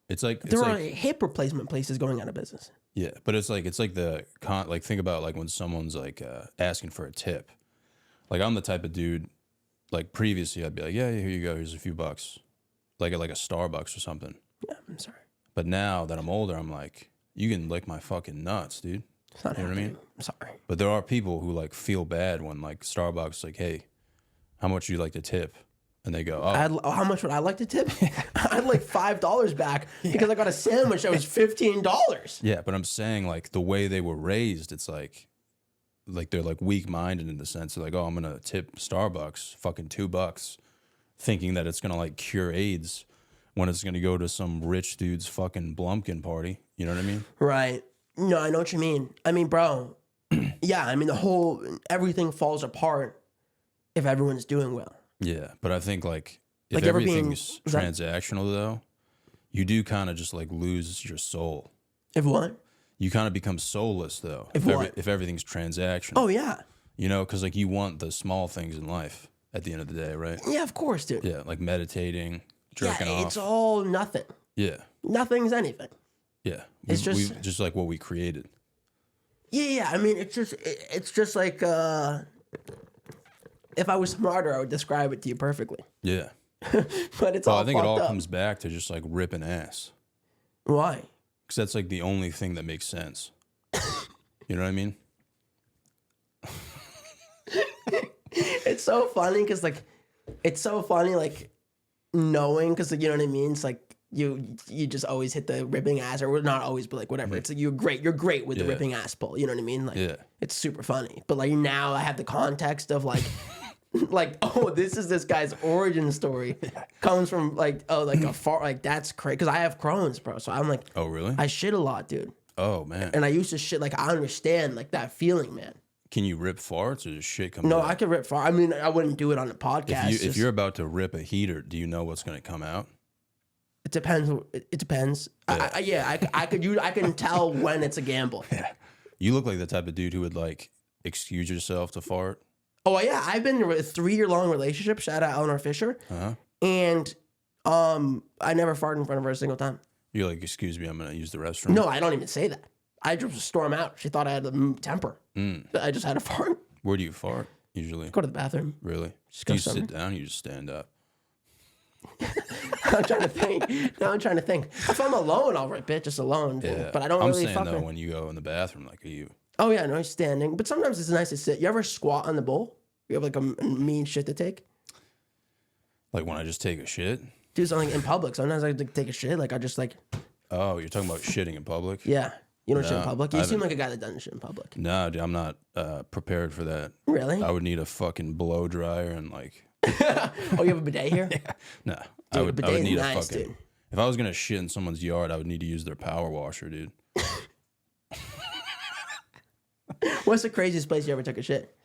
there are hip replacement places going out of business. Yeah, but it's like like think about like when someone's like asking for a tip. Like I'm the type of dude, like previously I'd be like, yeah, here you go, here's a few bucks, like at like a Starbucks or something. Yeah, I'm sorry. But now that I'm older, I'm like, you can lick my fucking nuts, dude. It's not you know what I mean? I'm sorry. But there are people who like feel bad when like Starbucks like, hey, how much do you like to tip? And they go, oh, how much would I like to tip? I had like $5 back because I got a sandwich that was $15. yeah. But I'm saying like the way they were raised, it's like they're like weak minded in the sense of like, oh, I'm gonna tip Starbucks fucking $2, thinking that it's gonna like cure AIDS when it's gonna go to some rich dude's fucking Blumpkin party. You know what I mean? Right. No, I know what you mean. I mean, bro. Yeah, I mean everything falls apart if everyone's doing well. Yeah, but I think like if Like everything's transactional though, you do kind of just like lose your soul. If what? You kind of become soulless though. If everything's transactional. Oh yeah. You know, because like you want the small things in life at the end of the day, right? Yeah, of course, dude. Yeah, like meditating, jerking off. It's all nothing. Yeah. Nothing's anything. Yeah. It's just like what we created. Yeah. I mean, it's just like if I was smarter, I would describe it to you perfectly. Yeah. But it's all I think it all up. comes back to just like ripping ass. Why? Because that's like the only thing that makes sense. You know what I mean? It's so funny because like knowing because like, you know what I mean. It's like you just always hit the ripping ass, or not always, but like whatever. It's like you're great with the ripping ass pull. You know what I mean? Like it's super funny. But like now I have the context of like. Like, oh, this guy's origin story comes from like, oh, like a far, like that's crazy. Cause I have Crohn's, bro. So I'm like, oh, really? I shit a lot, dude. Oh, man. And I used to shit, like, I understand like that feeling, man. Can you rip farts or does shit come No, out? I could rip fart. I mean, I wouldn't do it on a podcast. If you're about to rip a heater, do you know what's going to come out? It depends. It depends. Yeah. I can tell when it's a gamble. Yeah. You look like the type of dude who would like excuse yourself to fart. Oh yeah, I've been in a 3-year-long relationship. Shout out Eleanor Fisher. Uh-huh. And I never farted in front of her a single time. You're like, excuse me, I'm gonna use the restroom. No, I don't even say that. I just storm out. She thought I had a temper. I just had a fart. Where do you fart usually? Go to the bathroom. Really? Just Do go you somewhere. sit down? Or you just stand up. I'm trying to think. If I'm alone, I'll rip it just alone. Yeah. But I don't I'm really saying fucking. though, when you go in the bathroom, like, are you? Oh yeah, no, he's standing. But sometimes it's nice to sit. You ever squat on the bowl? You have like a mean shit to take? Like when I just take a shit? Do something in public. Sometimes I like take a shit. Like I just like. Oh, you're talking about shitting in public? Yeah. You don't shit in public? You I seem haven't. like a guy that doesn't shit in public. No, dude, I'm not prepared for that. Really? I would need a fucking blow dryer and like. Oh, you have a bidet here? No, Dude, I would bidet's need nice, a fucking. dude. If I was gonna shit in someone's yard, I would need to use their power washer, dude. What's the craziest place you ever took a shit?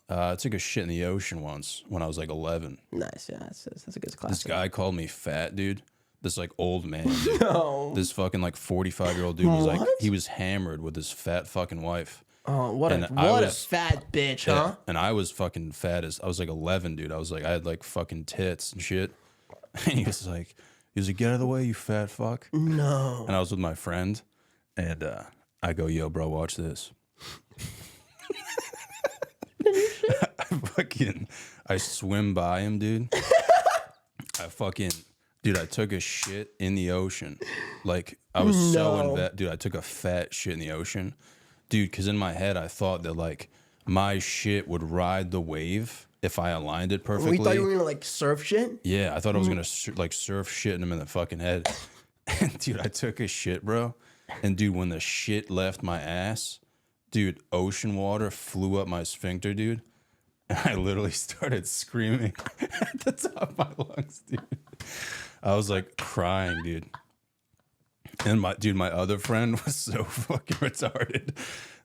I took a shit in the ocean once when I was like 11. Nice, yeah, that's a good classic. This guy called me fat, dude. This like old man, dude. No. This fucking like 45-year-old dude was like, What? he was hammered with his fat fucking wife. Oh, what And a fat bitch, huh? And I was fucking fat as I was like 11, dude. I was like, I had like fucking tits and shit. And he was like, get out of the way, you fat fuck. No. And I was with my friend, and I go, yo, bro, watch this. I swim by him, dude. Dude, I took a shit in the ocean. Like, I was so invested. Dude, I took a fat shit in the ocean. Dude, because in my head, I thought that, like, my shit would ride the wave if I aligned it perfectly. We thought you were going to, like, surf shit? Yeah, I thought I was going to, like, surf shitting him in the fucking head. And, dude, I took a shit, bro. And, dude, when the shit left my ass, dude, ocean water flew up my sphincter, dude. And I literally started screaming at the top of my lungs, dude. I was like crying, dude. And my other friend was so fucking retarded.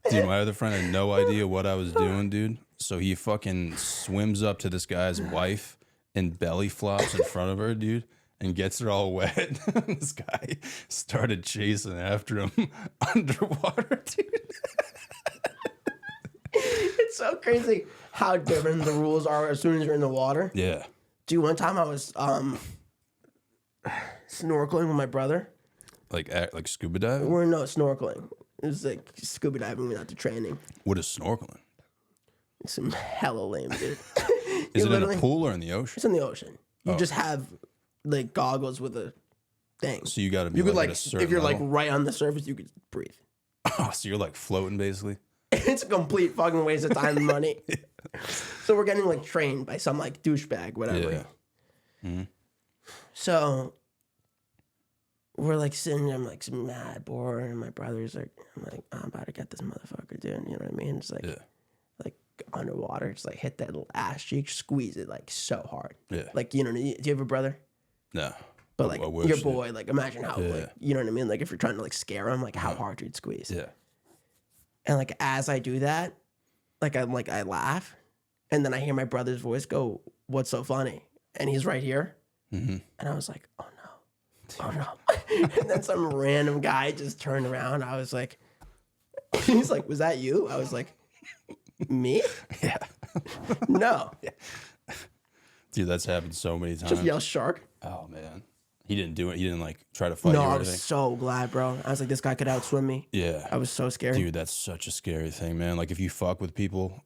Dude, my other friend had no idea what I was doing, dude. So he fucking swims up to this guy's wife and belly flops in front of her, dude, and gets her all wet. This guy started chasing after him underwater, dude. It's so crazy how different the rules are as soon as you're in the water. Yeah. Dude, one time I was snorkeling with my brother. Like scuba diving? We're not snorkeling. It was like scuba diving without the training. What is snorkeling? It's some hella lame, dude. Is it in a pool or in the ocean? It's in the ocean. You just have like goggles with a thing. So you got to be You could like, like at a certain if you're like level? right on the surface, you could breathe. Oh, so you're like floating basically? It's a complete fucking waste of time and money. So we're getting like trained by some like douchebag, whatever. Yeah. Mm-hmm. So we're like sitting there, I'm like mad bored, and my brother's like, I'm about to get this motherfucker, dude. You know what I mean? Just like, like underwater, just like hit that little ass cheek, squeeze it like so hard. Yeah. Like, you know, do you have a brother? No. But like your boy, like imagine how, Yeah. like, you know what I mean? Like if you're trying to like scare him, like how hard you'd squeeze. Yeah. And like as I do that, like I laugh, and then I hear my brother's voice go, "What's so funny?" And he's right here, and I was like, "Oh no, oh no!" And then some random guy just turned around. I was like, "He's like, was that you?" I was like, "Me? Yeah. No." Yeah. Dude, that's happened so many times. Just yell shark. Oh man. He didn't do it. He didn't like try to fight No, you or I anything. was so glad, bro. I was like, this guy could outswim me. Yeah. I was so scared. Dude, that's such a scary thing, man. Like if you fuck with people,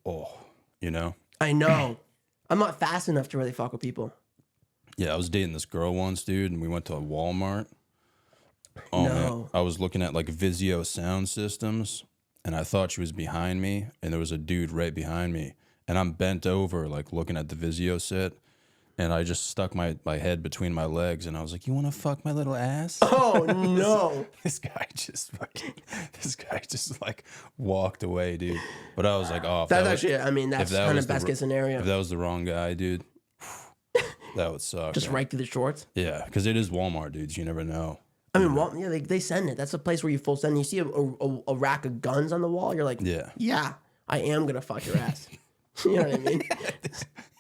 you know? I know. I'm not fast enough to really fuck with people. Yeah, I was dating this girl once, dude, and we went to a Walmart. Oh man. I was looking at like Vizio sound systems, and I thought she was behind me, and there was a dude right behind me. And I'm bent over, like looking at the Vizio set. And I just stuck my head between my legs, and I was like, "You want to fuck my little ass?" Oh no! This guy just like walked away, dude. But I was like, "Oh, That's actually, I mean, that's kind of best case scenario. If that was the wrong guy, dude, that would suck." Just right through the shorts. Yeah, because it is Walmart, dudes. You never know. I mean, yeah, they send it. That's a place where you full send. You see a rack of guns on the wall. You're like, yeah, I am gonna fuck your ass. You know what I mean?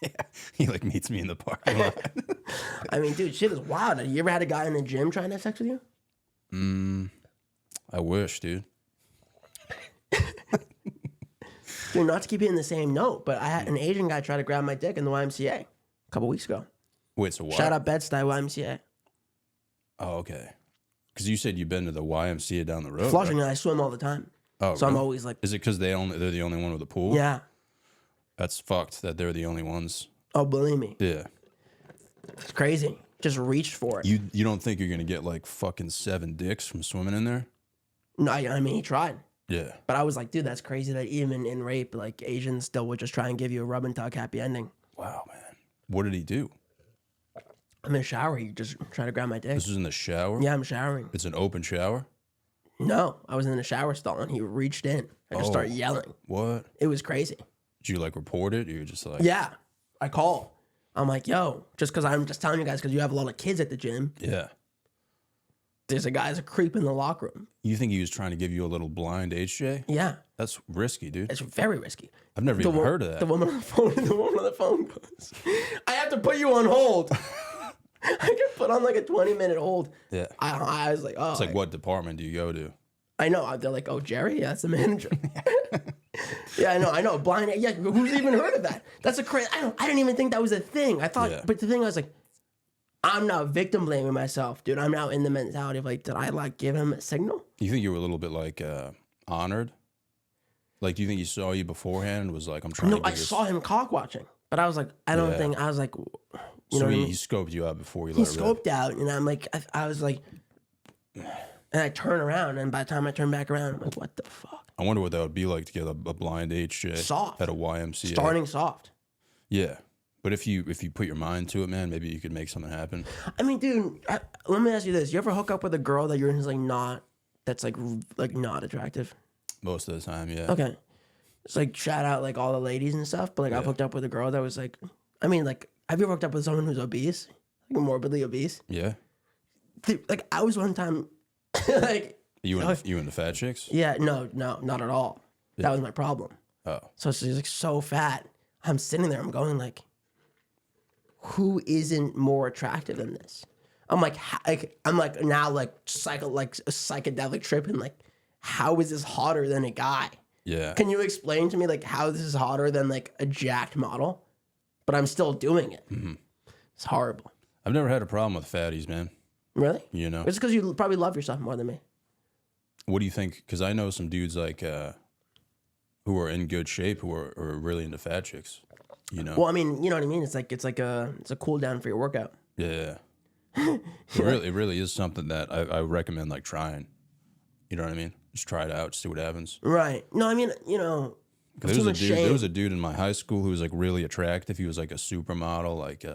Yeah, he like meets me in the parking lot. I mean, dude, shit is wild. You ever had a guy in the gym trying to have sex with you? I wish, dude. Dude, not to keep it in the same note, but I had an Asian guy try to grab my dick in the YMCA a couple weeks ago. Wait, so what? Shout out Bed-Stuy YMCA. Oh, okay. Because you said you've been to the YMCA down the road. Flushing, right? and I swim all the time. Oh, so really? I'm always like, Is it because they're the only one with a pool? yeah. That's fucked that they're the only ones. Oh, believe me. Yeah. It's crazy. Just reached for it. You don't think you're gonna get like fucking 7 dicks from swimming in there? No, I mean, he tried. Yeah. But I was like, dude, that's crazy that even in rape, like Asians still would just try and give you a rub and tug happy ending. Wow, man. What did he do? I'm in the shower. He just tried to grab my dick. This was in the shower? Yeah, I'm showering. It's an open shower? No, I was in the shower stall and he reached in. I just started yelling. What? It was crazy. Did you like report it? Or you're just like, Yeah, I call. I'm like, yo, just because I'm just telling you guys because you have a lot of kids at the gym. yeah. There's a creep in the locker room. You think he was trying to give you a little blind HJ? Yeah, That's risky, dude. it's very risky. I've never even heard of that. The woman on the phone goes, I have to put you on hold. I get put on like a 20-minute hold. Yeah. I was like, oh. It's like, what department do you go to? I know. They're like, oh, Jerry? Yeah, that's the manager. Yeah, I know. Blind. Yeah, who's even heard of that? That's a crazy. I didn't even think that was a thing. I thought, but the thing I was like, I'm not victim blaming myself, dude. I'm now in the mentality of like, did I like give him a signal? You think you were a little bit like honored? Like, do you think he saw you beforehand and was like, I'm trying to No, I saw him cock watching, but I was like, I don't think, I was like, you know what I mean? He scoped you out before you He let it rip. scoped out, and I'm like, I was like, and I turn around, and by the time I turn back around, I'm like, what the fuck? I wonder what that would be like to get a blind HJ Soft. at a YMCA. Starting soft. Yeah. But if you put your mind to it, man, maybe you could make something happen. I mean, dude, let me ask you this: you ever hook up with a girl that you're like not, that's like not attractive? Most of the time, yeah. Okay, it's like shout out like all the ladies and stuff, but like I've hooked up with a girl that was like, I mean, like, have you ever hooked up with someone who's obese, like morbidly obese? Yeah. Dude, like I was one time, like You and the fat chicks? yeah, no, not at all. That was my problem. Oh. So she's like so fat. I'm sitting there. I'm going like, who isn't more attractive than this? I'm like, I'm like now like a psychedelic trip and like, how is this hotter than a guy? Yeah. Can you explain to me like how this is hotter than like a jacked model? But I'm still doing it. Mm-hmm. It's horrible. I've never had a problem with fatties, man. Really? You know? It's because you probably love yourself more than me. What do you think? Because I know some dudes like who are in good shape who are really into fat chicks. You know? Well, I mean, you know what I mean. It's a cool down for your workout. Yeah. It really is something that I recommend like trying. You know what I mean? Just try it out, see what happens. Right. No, I mean, you know. There was a dude. There was a dude in my high school who was like really attractive. He was like a supermodel. Like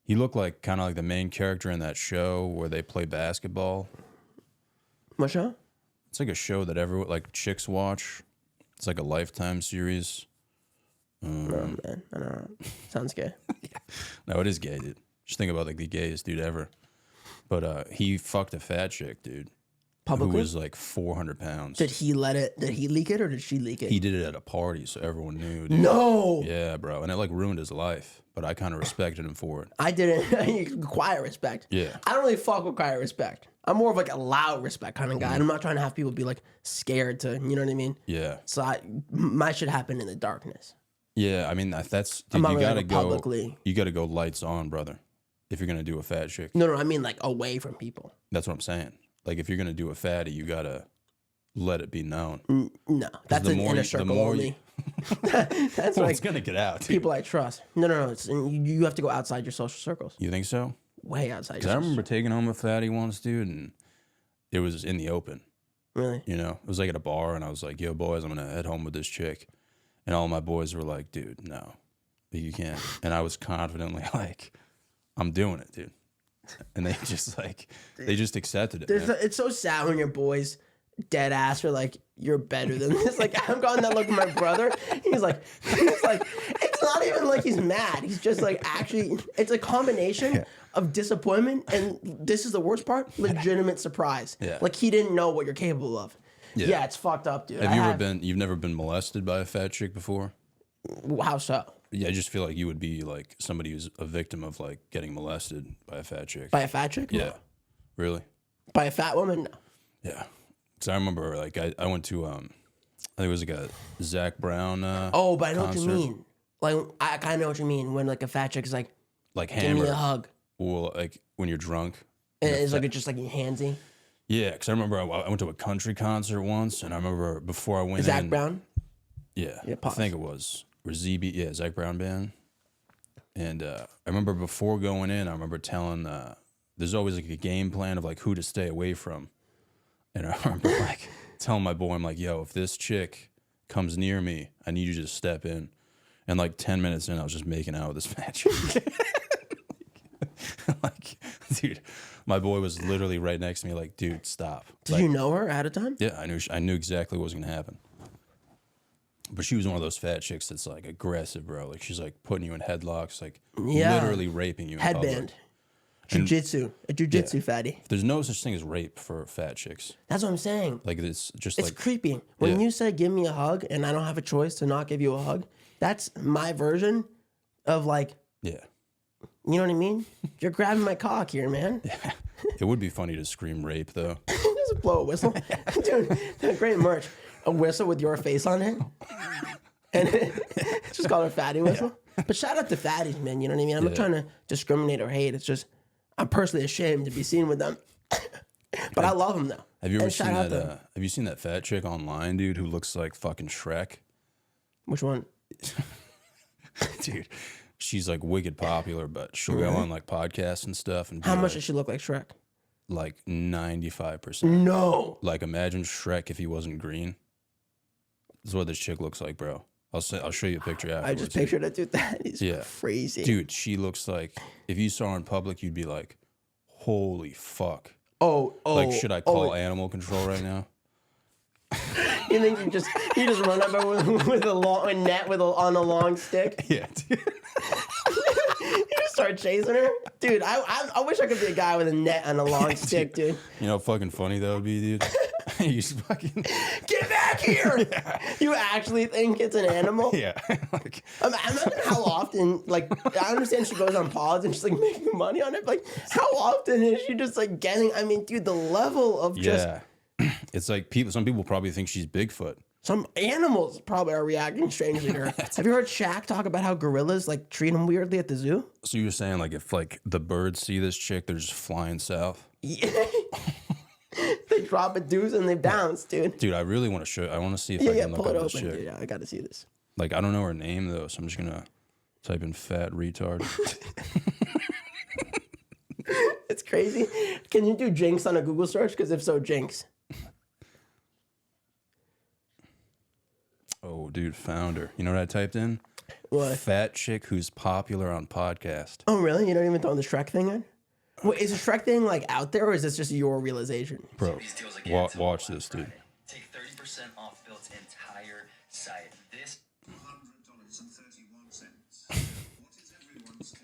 he looked like kind of like the main character in that show where they play basketball. What show? It's like a show that everyone like chicks watch. It's like a Lifetime series. Man, I don't know. Sounds gay. No, it is gay, dude. Just think about like the gayest dude ever. But he fucked a fat chick, dude. Publicly? Who was like 400 pounds. Did he leak it or did she leak it? He did it at a party, so everyone knew. Dude. No. Yeah, bro. And it like ruined his life. But I kind of respected him for it. I didn't. Quiet respect. Yeah. I don't really fuck with quiet respect. I'm more of like a loud respect kind of guy. And I'm not trying to have people be like scared to, you know what I mean? Yeah. So my shit happened in the darkness. Yeah, I mean that's dude, I'm not you really gotta like go publicly. You gotta go lights on, brother. If you're gonna do a fat chick. No, I mean like away from people. That's what I'm saying. Like if you're gonna do a fatty, you gotta let it be known. No, that's an inner circle only. That's Well, like it's gonna get out. Dude. people I trust. No. You have to go outside your social circles. You think so? Way outside. Because I remember taking home a fatty once, dude, and it was in the open. Really? You know, it was like at a bar, and I was like, "Yo, boys, I'm gonna head home with this chick," and all my boys were like, "Dude, no, you can't." And I was confidently like, "I'm doing it, dude," and they just accepted it. It's so sad when your boys dead ass are like, "You're better than this." Like I've gotten that look at my brother. He's like, it's not even like he's mad. He's just like actually, it's a combination of disappointment and this is the worst part, legitimate surprise. Yeah. Like he didn't know what you're capable of. Yeah, it's fucked up, dude. You've never been molested by a fat chick before? How so? Yeah, I just feel like you would be like somebody who's a victim of like getting molested by a fat chick. By a fat chick? Yeah. No. Really? By a fat woman? No. Yeah. So I remember like I went to I think it was like a Zach Brown Oh, but I know concert. what you mean. Like I kind of know what you mean when like a fat chick is like, Like give hammer. me a hug. Well, like when you're drunk. And it's like just like handsy. Yeah, because I remember I went to a country concert once, and I remember before I went Zach in. Brown? Yeah, Yeah, I pause. think it was. Or ZB, yeah, Zach Brown band. And I remember before going in, I remember telling, there's always like a game plan of like who to stay away from. And I remember like telling my boy, I'm like, yo, if this chick comes near me, I need you to just step in. And like 10 minutes in, I was just making out with this fat chick. Like, dude, my boy was literally right next to me, like, dude, stop. Did you know her ahead of time? Yeah, I knew exactly what was gonna happen. But she was one of those fat chicks that's like aggressive, bro. Like she's like putting you in headlocks, like literally raping you. In Headband. Jiu-jitsu. A jiu-jitsu fatty. There's no such thing as rape for fat chicks. That's what I'm saying. Like it's just It's like creepy. When you say give me a hug and I don't have a choice to not give you a hug, that's my version of like, yeah. you know what I mean? You're grabbing my cock here, man. It would be funny to scream rape though. Just blow a whistle. Dude, great merch. A whistle with your face on it. And it's just called a fatty whistle. Yeah. But shout out to fatties, man. You know what I mean? I'm not trying to discriminate or hate. It's just, I'm personally ashamed to be seen with them. But I love them though. Have you ever seen that? Have you seen that fat chick online, dude, who looks like fucking Shrek? Which one? Dude, she's like wicked popular, but she'll go on like podcasts and stuff. And how much like, does she look like Shrek? Like 95%. No. Like imagine Shrek if he wasn't green. This is what this chick looks like, bro. I'll show you a picture afterwards. I just pictured it, dude. That is crazy. Dude, she looks like, if you saw her in public, you'd be like, holy fuck. Oh. Like, should I call animal control right now? You think you just run up with a net on a long stick? Yeah, dude. You just start chasing her? Dude, I wish I could be a guy with a net and a long stick, dude. You know how fucking funny that would be, dude? You just fucking... Get back here! Yeah. You actually think it's an animal? Yeah. Like... Imagine how often, like, I understand she goes on pods and she's, like, making money on it, but, like, how often is she just, like, getting... I mean, dude, the level of just... Yeah. It's like some people probably think she's Bigfoot. Some animals probably are reacting strangely to her. Have you heard Shaq talk about how gorillas like treat him weirdly at the zoo? So you're saying like if like the birds see this chick, they're just flying south? Yeah. They drop a deuce and they bounce, dude. Dude, I really want to show. I want to see if I can look pull it up this open, chick. dude. Yeah, I got to see this. Like I don't know her name though, so I'm just gonna type in fat retard. It's crazy. Can you do Jinx on a Google search? Because if so, Jinx. Oh dude, found her. You know what I typed in? What? Fat chick who's popular on podcast. Oh, really? You don't even throw the Shrek thing in? Wait, is the Shrek thing like out there, or is this just your realization? Bro, watch this, dude. Take 30% off Built's entire site. This $200.31. What is everyone's take?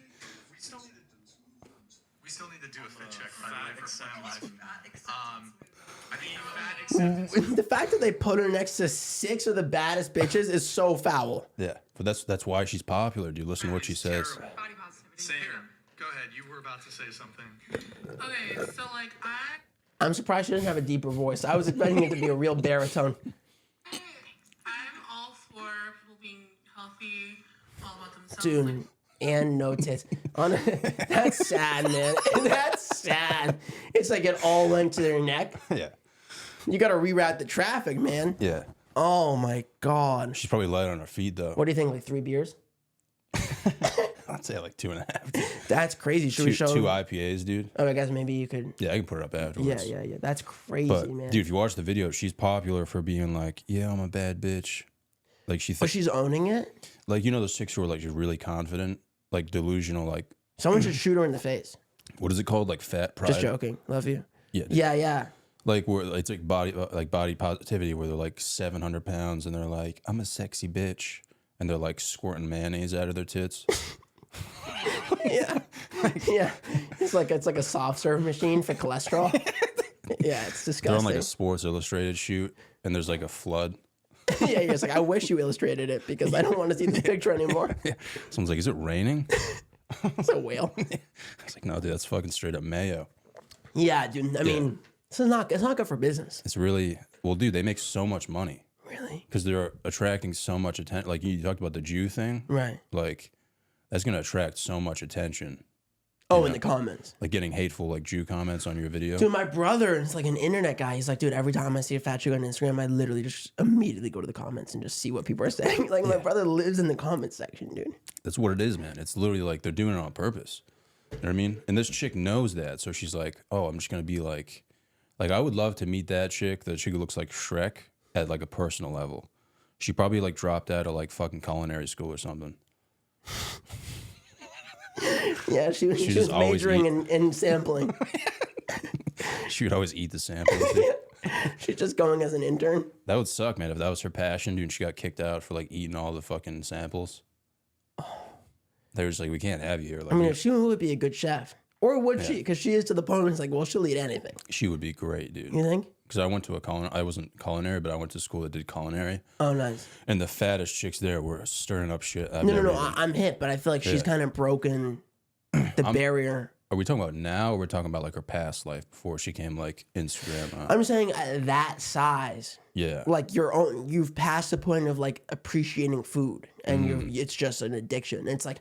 We still need to do a fit check, by the way, for Fat Life. I think fat acceptance. The fact that they put her next to 6 of the baddest bitches is so foul. Yeah, but that's why she's popular, dude. Listen to what she says. Terrible. Body positivity. Sam, Here. go ahead. You were about to say something. Okay, so like I'm surprised she doesn't have a deeper voice. I was expecting it to be a real baritone. I'm all for people being healthy, all about themselves. Dude, and no tits. That's sad, man. That's sad. It's like it all went to their neck. Yeah. You got to reroute the traffic, man. Yeah. Oh, my God. She's probably light on her feet, though. What do you think, like 3 beers? I'd say like 2.5. That's crazy. Should we show two IPAs, dude. Oh, I guess maybe you could. Yeah, I can put it up afterwards. Yeah. That's crazy, But man. dude, if you watch the video, she's popular for being like, yeah, I'm a bad bitch. Like But she's owning it? like, you know, those chicks who are like just really confident, like delusional, like Someone should shoot her in the face. what is it called? Like fat pride. Just joking. Love you. Yeah. dude. Yeah. Like where it's like body positivity, where they're like 700 pounds and they're like, I'm a sexy bitch, and they're like squirting mayonnaise out of their tits. Yeah. Yeah. It's like a soft serve machine for cholesterol. Yeah, it's disgusting. They're on like a Sports Illustrated shoot, and there's like a flood. Yeah, you're just like, I wish you illustrated it because I don't want to see the picture anymore. Yeah. Someone's like, is it raining? It's a whale. I was like, no, dude, that's fucking straight up mayo. Yeah, dude. I mean, it's not good for business. It's really, well, dude, they make so much money Really? because they're attracting so much attention. Like you talked about the Jew thing. Right. Like that's going to attract so much attention. Oh, in the comments. Like getting hateful like Jew comments on your video. Dude, my brother is like an internet guy. He's like, dude, every time I see a fat chick on Instagram, I literally just immediately go to the comments and just see what people are saying. Like, my brother lives in the comments section, dude. That's what it is, man. It's literally like they're doing it on purpose. You know what I mean? And this chick knows that. So she's like, oh, I'm just going to be like I would love to meet that chick who looks like Shrek at like a personal level. She probably like dropped out of like fucking culinary school or something. Yeah, she was just always majoring in sampling. She would always eat the samples. She's just going as an intern. That would suck, man. If that was her passion, dude, and she got kicked out for like eating all the fucking samples. They were just like, we can't have you here. Like, I mean, she would be a good chef. Or would she? Because she is to the point where it's like, well, she'll eat anything. she would be great, dude. You think? Because I went to I wasn't culinary, but I went to school that did culinary. Oh, nice. And the fattest chicks there were stirring up shit. No. I'm hip, but I feel like she's kind of broken the barrier. Are we talking about now, or we're talking about like her past life before she came like Instagram? I'm saying at that size, Yeah. like you've passed the point of like appreciating food, and it's just an addiction. It's like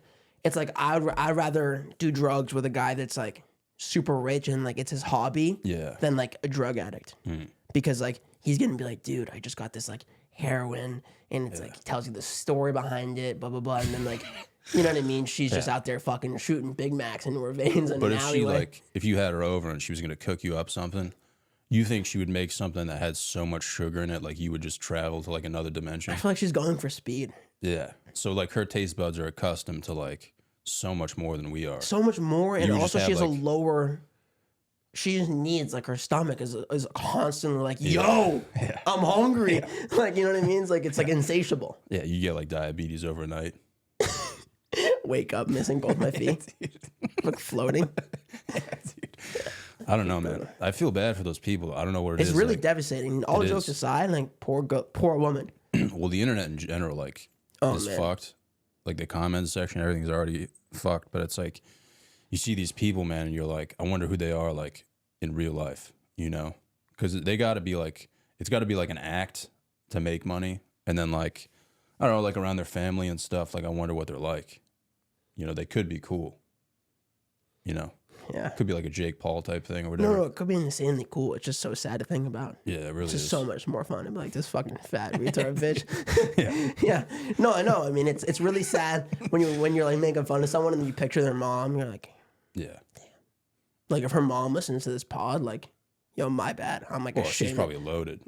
I'd rather do drugs with a guy that's like super rich and like it's his hobby, Yeah. than like a drug addict, because like he's gonna be like, dude, I just got this like heroin, and it's like he tells you the story behind it, blah blah blah, and then like. You know what I mean? She's just out there fucking shooting Big Macs into her veins in But an if alleyway. she like, if you had her over and she was gonna cook you up something, you think she would make something that had so much sugar in it, like you would just travel to like another dimension? I feel like she's going for speed. Yeah. So like her taste buds are accustomed to like so much more than we are. So much more, and You would also just she has have, a like- lower. She just needs like her stomach is constantly like, yo, I'm hungry. Like, you know what I mean? It's like insatiable. Yeah, you get like diabetes overnight. Wake up missing both my feet, like floating. I don't know, man. I feel bad for those people. I don't know what it It's is. really like, devastating. All it jokes is. aside, like poor woman. well, the internet in general, like, is man. fucked. Like the comment section, everything's already fucked. But it's like you see these people, man, and you're like, I wonder who they are, like in real life, you know? Because they got to be like, it's got to be like an act to make money, and then like, I don't know, like around their family and stuff. Like, I wonder what they're like. You know, they could be cool. You know, Yeah. could be like a Jake Paul type thing or whatever. No, it could be insanely cool. It's just so sad to think about. Yeah, it really It's is. just so much more fun to be like this fucking fat retard bitch. Yeah. No, I know. I mean, it's really sad when you're like making fun of someone and you picture their mom. You're Yeah. like if her mom listens to this pod, like, yo, my bad. I'm like Well, ashamed. she's probably loaded.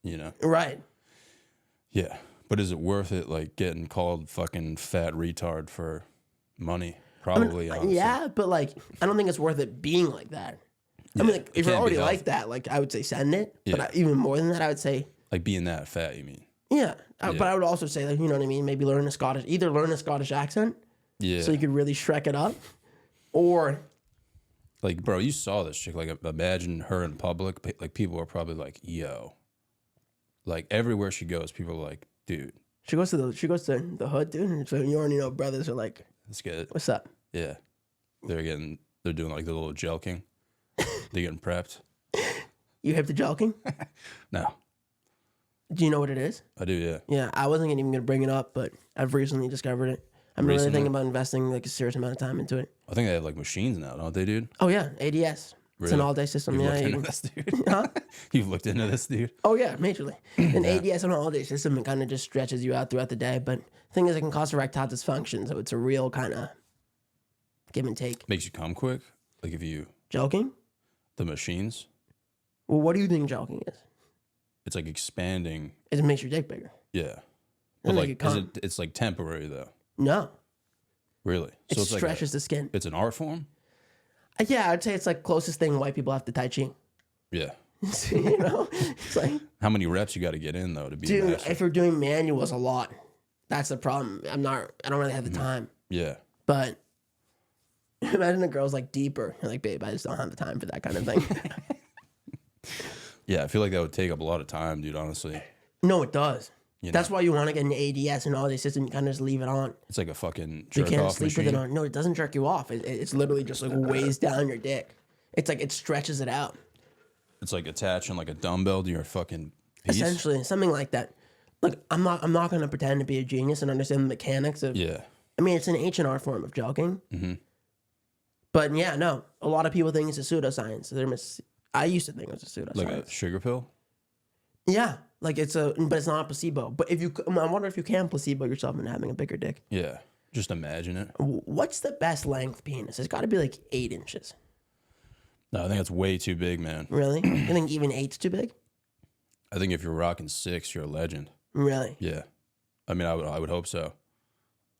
You know. Right. Yeah. But is it worth it, like, getting called fucking fat retard for money? Probably, honestly. Yeah, but like, I don't think it's worth it being like that. Yeah, I mean, like, it if you're can't be already like healthy. that, like, I would say send it. Yeah. But even more than that, I would say, Like, being that fat, you mean? yeah. Yeah. But I would also say, like, you know what I mean? Maybe learn either learn a Scottish accent, Yeah. so you could really shrek it up, or Like, bro, you saw this chick. Like, imagine her in public. Like, people are probably like, yo. Like, everywhere she goes, people are like, dude, she goes to the hood, dude. And so you already know brothers are like, let's get it. what's up? Yeah. They're doing like the little jelking. They're getting prepped. You hip to joking? No, Do you know what it is? I do, yeah. Yeah, I wasn't even gonna bring it up, but I've recently discovered it. I'm really Recently? thinking about investing like a serious amount of time into it. I think they have like machines now, don't they, dude? Oh yeah, ADS. It's an Really? all-day system. You've Yeah. looked you into can- this, dude? Huh? You've looked into this, dude? Oh yeah, majorly. An ADS on an all-day system, it kind of just stretches you out throughout the day. But the thing is, it can cause erectile dysfunction, so it's a real kind of give and take. Makes you come quick? Like, if you, Joking? the machines, Well, what do you think joking is? it's like expanding. It makes your dick bigger. Yeah. Doesn't But make like, it come. it's like temporary, though. No, Really? it So it's like stretches the skin. it's an art form? Yeah, I'd say it's like closest thing white people have to Tai Chi. Yeah. You know, it's like, How many reps you got to get in, though, to be a dude, master? if you're doing manuals a lot, that's the problem. I don't really have the time. Yeah. But imagine a girl's like deeper. You're like, babe, I just don't have the time for that kind of thing. Yeah, I feel like that would take up a lot of time, dude, honestly. No, it does. You That's know? why you want to get an ADS and all these systems. You kind of just leave it on. It's like a fucking You jerk can't off sleep machine. with it on. No, it doesn't jerk you off. It's literally just like weighs down your dick. It's like it stretches it out. It's like attaching like a dumbbell to your fucking piece. Essentially, something like that. Like I'm not gonna pretend to be a genius and understand the mechanics of. Yeah. I mean, it's an ancient art form of joking. Mm-hmm. But yeah, no. A lot of people think it's a pseudoscience. I used to think it was a pseudoscience. Like a sugar pill? Yeah, like but it's not a placebo. But I wonder if you can placebo yourself into having a bigger dick. Yeah. Just imagine it. What's the best length penis? It's got to be like 8 inches. No, I think that's way too big, man. Really? You think even 8's too big? I think if you're rocking 6, you're a legend. Really? Yeah. I mean, I would hope so.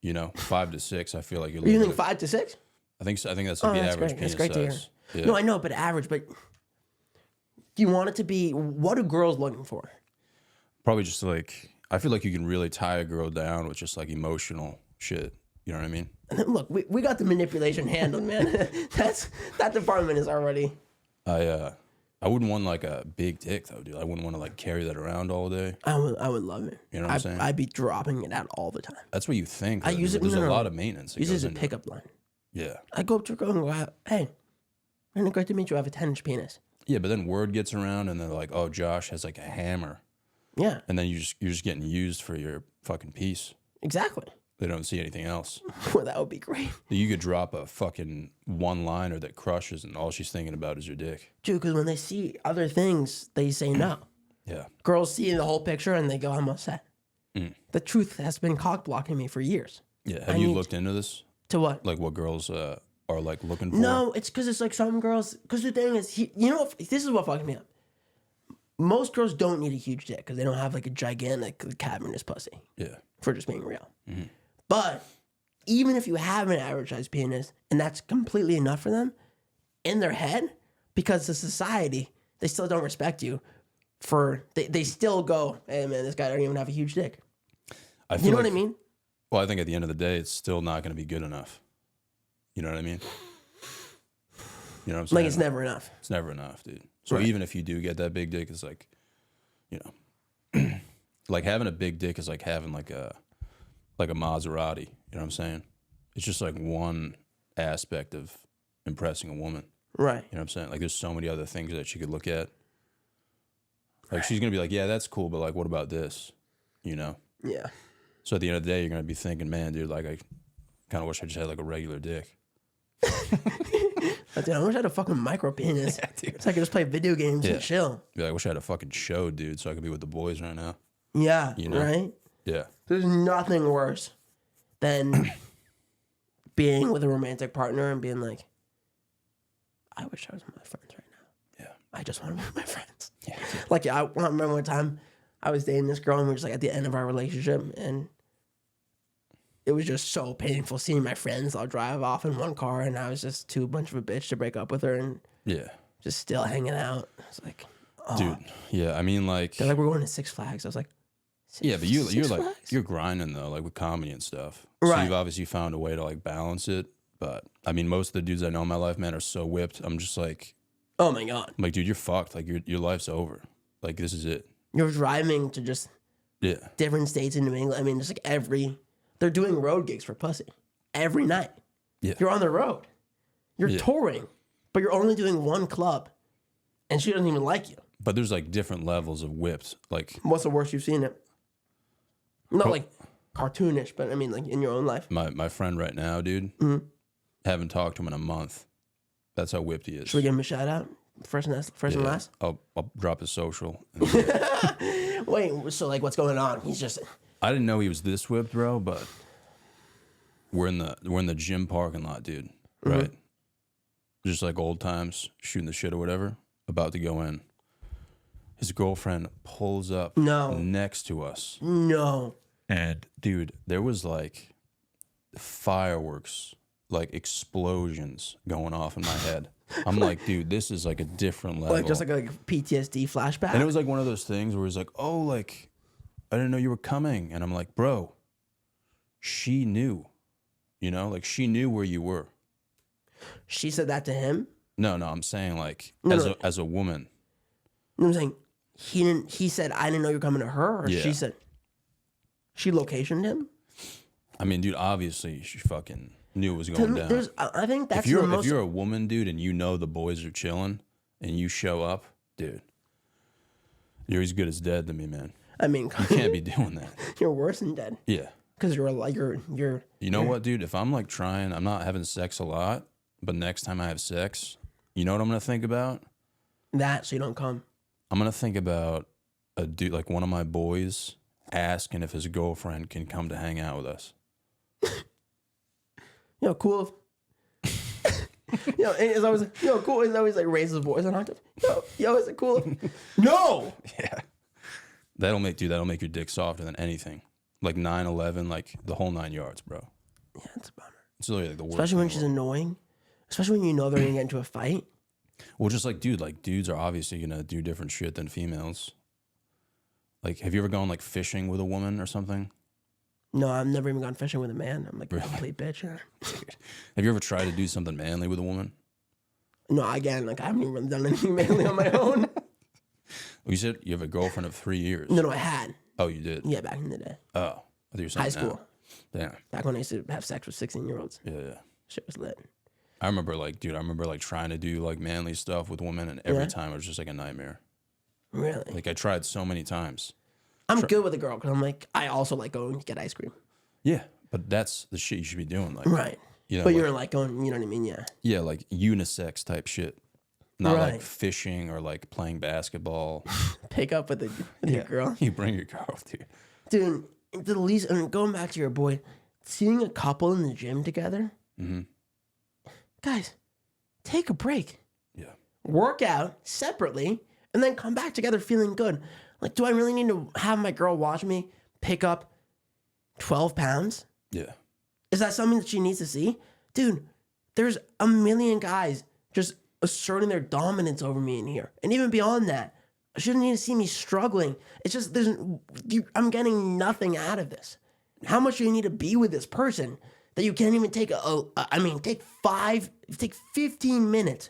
You know, 5 to 6, I feel like you're You looking think 5 to 6? I think so. I think that's Oh, like the that's average great. penis That's great to hear. size. Yeah. No, I know, but average. But do you want it to be? What are girls looking for? Probably just like, I feel like you can really tie a girl down with just like emotional shit. You know what I mean? Look, we got the manipulation handled, man. That department is already. I wouldn't want like a big dick though, dude. I wouldn't want to like carry that around all day. I would love it. You know what I'm saying? I'd be dropping it out all the time. That's what you think. I though, use dude, it. but There's no, a no, lot of maintenance. that Use it goes as a into it. pickup line. Yeah. I go up to a girl and go, "Hey, really great to meet you. I have a 10-inch penis." Yeah, but then word gets around and they're like, "Oh, Josh has like a hammer," Yeah, and then you're just getting used for your fucking piece. exactly. They don't see anything else. Well, that would be great, You could drop a fucking one-liner that crushes, and all she's thinking about is your dick. dude. Because when they see other things, they say no. Yeah. Girls see the whole picture and they go, "I'm upset." The truth has been cock blocking me for years. Yeah. Have I you need- looked into this? To what? Like what girls are like looking for? No, it's because it's like some girls. Because the thing is, this is what fucking me up. Most girls don't need a huge dick because they don't have like a gigantic cavernous pussy. Yeah. For just being real. But even if you have an average sized penis and that's completely enough for them, in their head, because the society, they still don't respect you. They still go, "Hey man, this guy don't even have a huge dick." I feel You know like, what I mean? Well, I think at the end of the day, it's still not going to be good enough. You know what I mean? You know what I'm saying? Like it's never enough. It's never enough, dude. So Right. even if you do get that big dick, it's like, you know, like having a big dick is like having like a Maserati. You know what I'm saying? It's just like one aspect of impressing a woman. Right. You know what I'm saying? Like there's so many other things that she could look at. Like she's gonna be like, yeah, that's cool, but like, what about this? You know? Yeah. So at the end of the day, you're gonna be thinking, man, dude, like I kind of wish I just had like a regular dick. But dude, I wish I had a fucking micro penis. So I could just play video games Yeah. and chill. Be like, I wish I had a fucking show, dude, so I could be with the boys right now. Yeah. You know? Right? Yeah. There's nothing worse than being with a romantic partner and being like, "I wish I was with my friends right now. Yeah. I just want to be with my friends." Yeah. Like, I remember one time I was dating this girl and we were just like at the end of our relationship, and it was just so painful seeing my friends all drive off in one car, and I was just too much of a bitch to break up with her, and Yeah. just still hanging out. It's like, oh. Dude. Yeah. I mean, like, They're like, we're going to Six Flags. I was like, yeah, but you're Six like, Flags? you're grinding though, like with comedy and stuff. So Right. you've obviously found a way to like balance it. But I mean, most of the dudes I know in my life, man, are so whipped. I'm just like, oh my God. I'm like, dude, you're fucked. Like your life's over. Like this is it. You're driving to just Yeah. different states in New England. I mean, just like they're doing road gigs for pussy every night. Yeah. You're on the road. You're Yeah. touring, but you're only doing one club, and she doesn't even like you. But there's like different levels of whipped. Like What's the worst you've seen it? Not like cartoonish, but I mean like in your own life. my friend right now, dude, haven't talked to him in a month. That's how whipped he is. Should we give him a shout out? First and Yeah. last? I'll drop his social. Wait, so like what's going on? He's just I didn't know he was this whipped, bro, but we're in the gym parking lot, dude. Right? Just like old times, shooting the shit or whatever, about to go in. His girlfriend pulls up No. next to us. no. And dude, there was like fireworks, like explosions going off in my head. I'm like, dude, this is like a different level. Like just like a PTSD flashback. And it was like one of those things where he's like, oh, like, I didn't know you were coming. And I'm like, bro, she knew, like she knew where you were. She said that to him. No, I'm saying like No. as a woman. You know what I'm saying? He said, I didn't know you're coming to her, or Yeah. she said, she locationed him? I mean, dude, obviously she fucking knew it was To going me, down. I think that's If you're the most. if you're a woman, dude, and you know the boys are chilling and you show up, dude, you're as good as dead to me, man. I mean, You can't be doing that. you're worse than dead Yeah. because you're like you're. You know what, dude? If I'm like trying, I'm not having sex a lot, but next time I have sex, you know what I'm gonna think about? That so you don't come. I'm gonna think about a dude, like one of my boys, asking if his girlfriend can come to hang out with us. Cool. It's always cool. It's always like raises his voice an octave. Is it cool? No. Yeah. That'll make your dick softer than anything. Like 9/11, like the whole 9 yards, bro. Yeah, it's a bummer. It's literally like the worst. Especially when thing she's in the world. annoying. Especially when you know they're gonna get into a fight. Well, just like, dude, like dudes are obviously gonna do different shit than females. Like, have you ever gone like fishing with a woman or something? No, I've never even gone fishing with a man. I'm like a complete bitch. Yeah. Have you ever tried to do something manly with a woman? No, again, like I haven't even done anything manly on my own. You said you have a girlfriend of 3 years. No, I had. Oh, you did? Yeah, back in the day. Oh, I thought you were saying High school. now. Yeah. Back when I used to have sex with 16-year-olds. Yeah. Shit was lit. I remember trying to do like manly stuff with women, and every Yeah. time it was just like a nightmare. Really? Like I tried so many times. I'm good with a girl because I'm like, I also like going to get ice cream. Yeah, but that's the shit you should be doing. Like, Right. You know, But like, you're like going, you know what I mean? Yeah. yeah, like unisex type shit. Not like Right. fishing or like playing basketball. Pick up with your girl. You bring your girl, dude. Dude, the least, I mean, going back to your boy, seeing a couple in the gym together, guys, take a break. Yeah. Work out separately, and then come back together feeling good. Like, do I really need to have my girl watch me pick up 12 pounds? Yeah. Is that something that she needs to see? Dude, there's a million guys just asserting their dominance over me in here. And even beyond that, I shouldn't need to see me struggling. It's just, I'm getting nothing out of this. How much do you need to be with this person that you can't even take take 15 minutes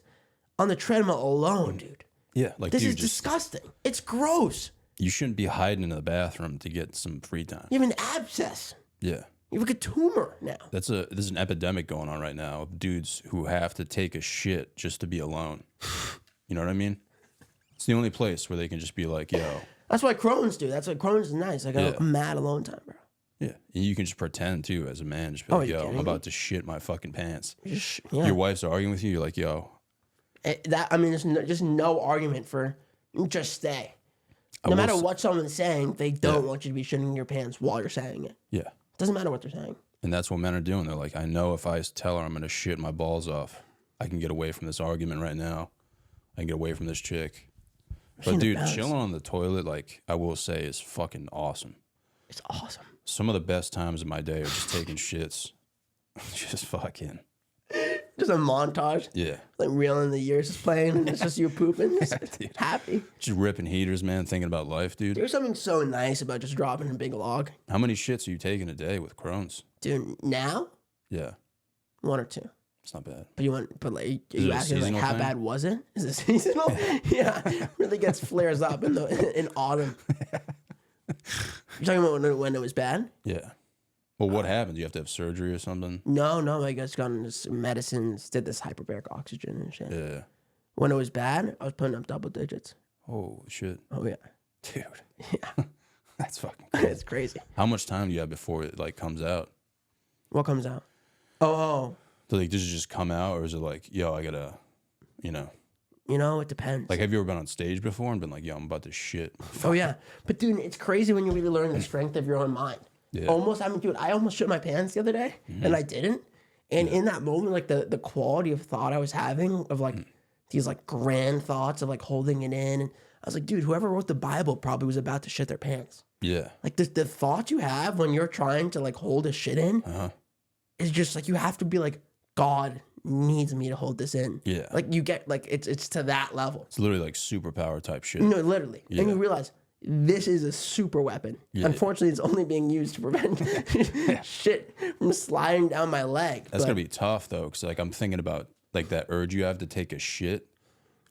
on the treadmill alone, dude? Yeah. Like, This dude, is just, disgusting. It's gross. you shouldn't be hiding in the bathroom to get some free time. You have an abscess. Yeah. You have like a tumor now. There's an epidemic going on right now of dudes who have to take a shit just to be alone. You know what I mean? It's the only place where they can just be like, yo. That's why Crohn's do. That's why Crohn's is nice. Like Yeah. a mad alone time, bro. Yeah. And you can just pretend too as a man. Just be Oh, like, you yo, kidding I'm me? about to shit my fucking pants. Yeah. Your wife's arguing with you. You're like, yo. There's just no argument for just stay. No matter what someone's saying, they don't want you to be shitting your pants while you're saying it. Yeah. Doesn't matter what they're saying. And that's what men are doing. They're like, I know if I tell her I'm going to shit my balls off, I can get away from this argument right now. I can get away from this chick. But dude, chilling on the toilet, like I will say, is fucking awesome. It's awesome. Some of the best times of my day are just taking shits. Just fucking. Just a montage. Yeah. Like reeling the years is playing and it's just you pooping. Just Dude. happy. Just ripping heaters, man, thinking about life, dude. There's something so nice about just dropping a big log. How many shits are you taking a day with Crohn's? Dude, now? Yeah. 1 or 2. It's not bad. But like, are Is you it a asking like seasonal how thing? bad was it? Is it seasonal? Yeah, really gets flares up in autumn. You're talking about when it was bad? Yeah. Well, what happened? You have to have surgery or something? No, I guess got on this medicines, did this hyperbaric oxygen and shit. Yeah. When it was bad, I was putting up double digits. Oh, shit. Oh yeah, Dude. yeah, That's fucking crazy. it's crazy. How much time do you have before it, like, comes out? What comes out? Oh, So, like, does it just come out, or is it like, yo, I gotta, you know? it depends. Like, have you ever been on stage before and been like, yo, I'm about to shit? Oh yeah, but dude, it's crazy when you really learn the strength of your own mind. Yeah. Almost, dude, I almost shit my pants the other day, and I didn't. And in that moment, like the quality of thought I was having of like these like grand thoughts of like holding it in, and I was like, dude, whoever wrote the Bible probably was about to shit their pants. Yeah. Like the thought you have when you're trying to like hold a shit in is just like you have to be like, God needs me to hold this in. Yeah. Like you get like it's to that level. It's literally like superpower type shit. No, literally. Yeah. And you realize this is a super weapon. Yeah. Unfortunately, it's only being used to prevent shit from sliding down my leg. That's But gonna be tough though, because like I'm thinking about like that urge you have to take a shit.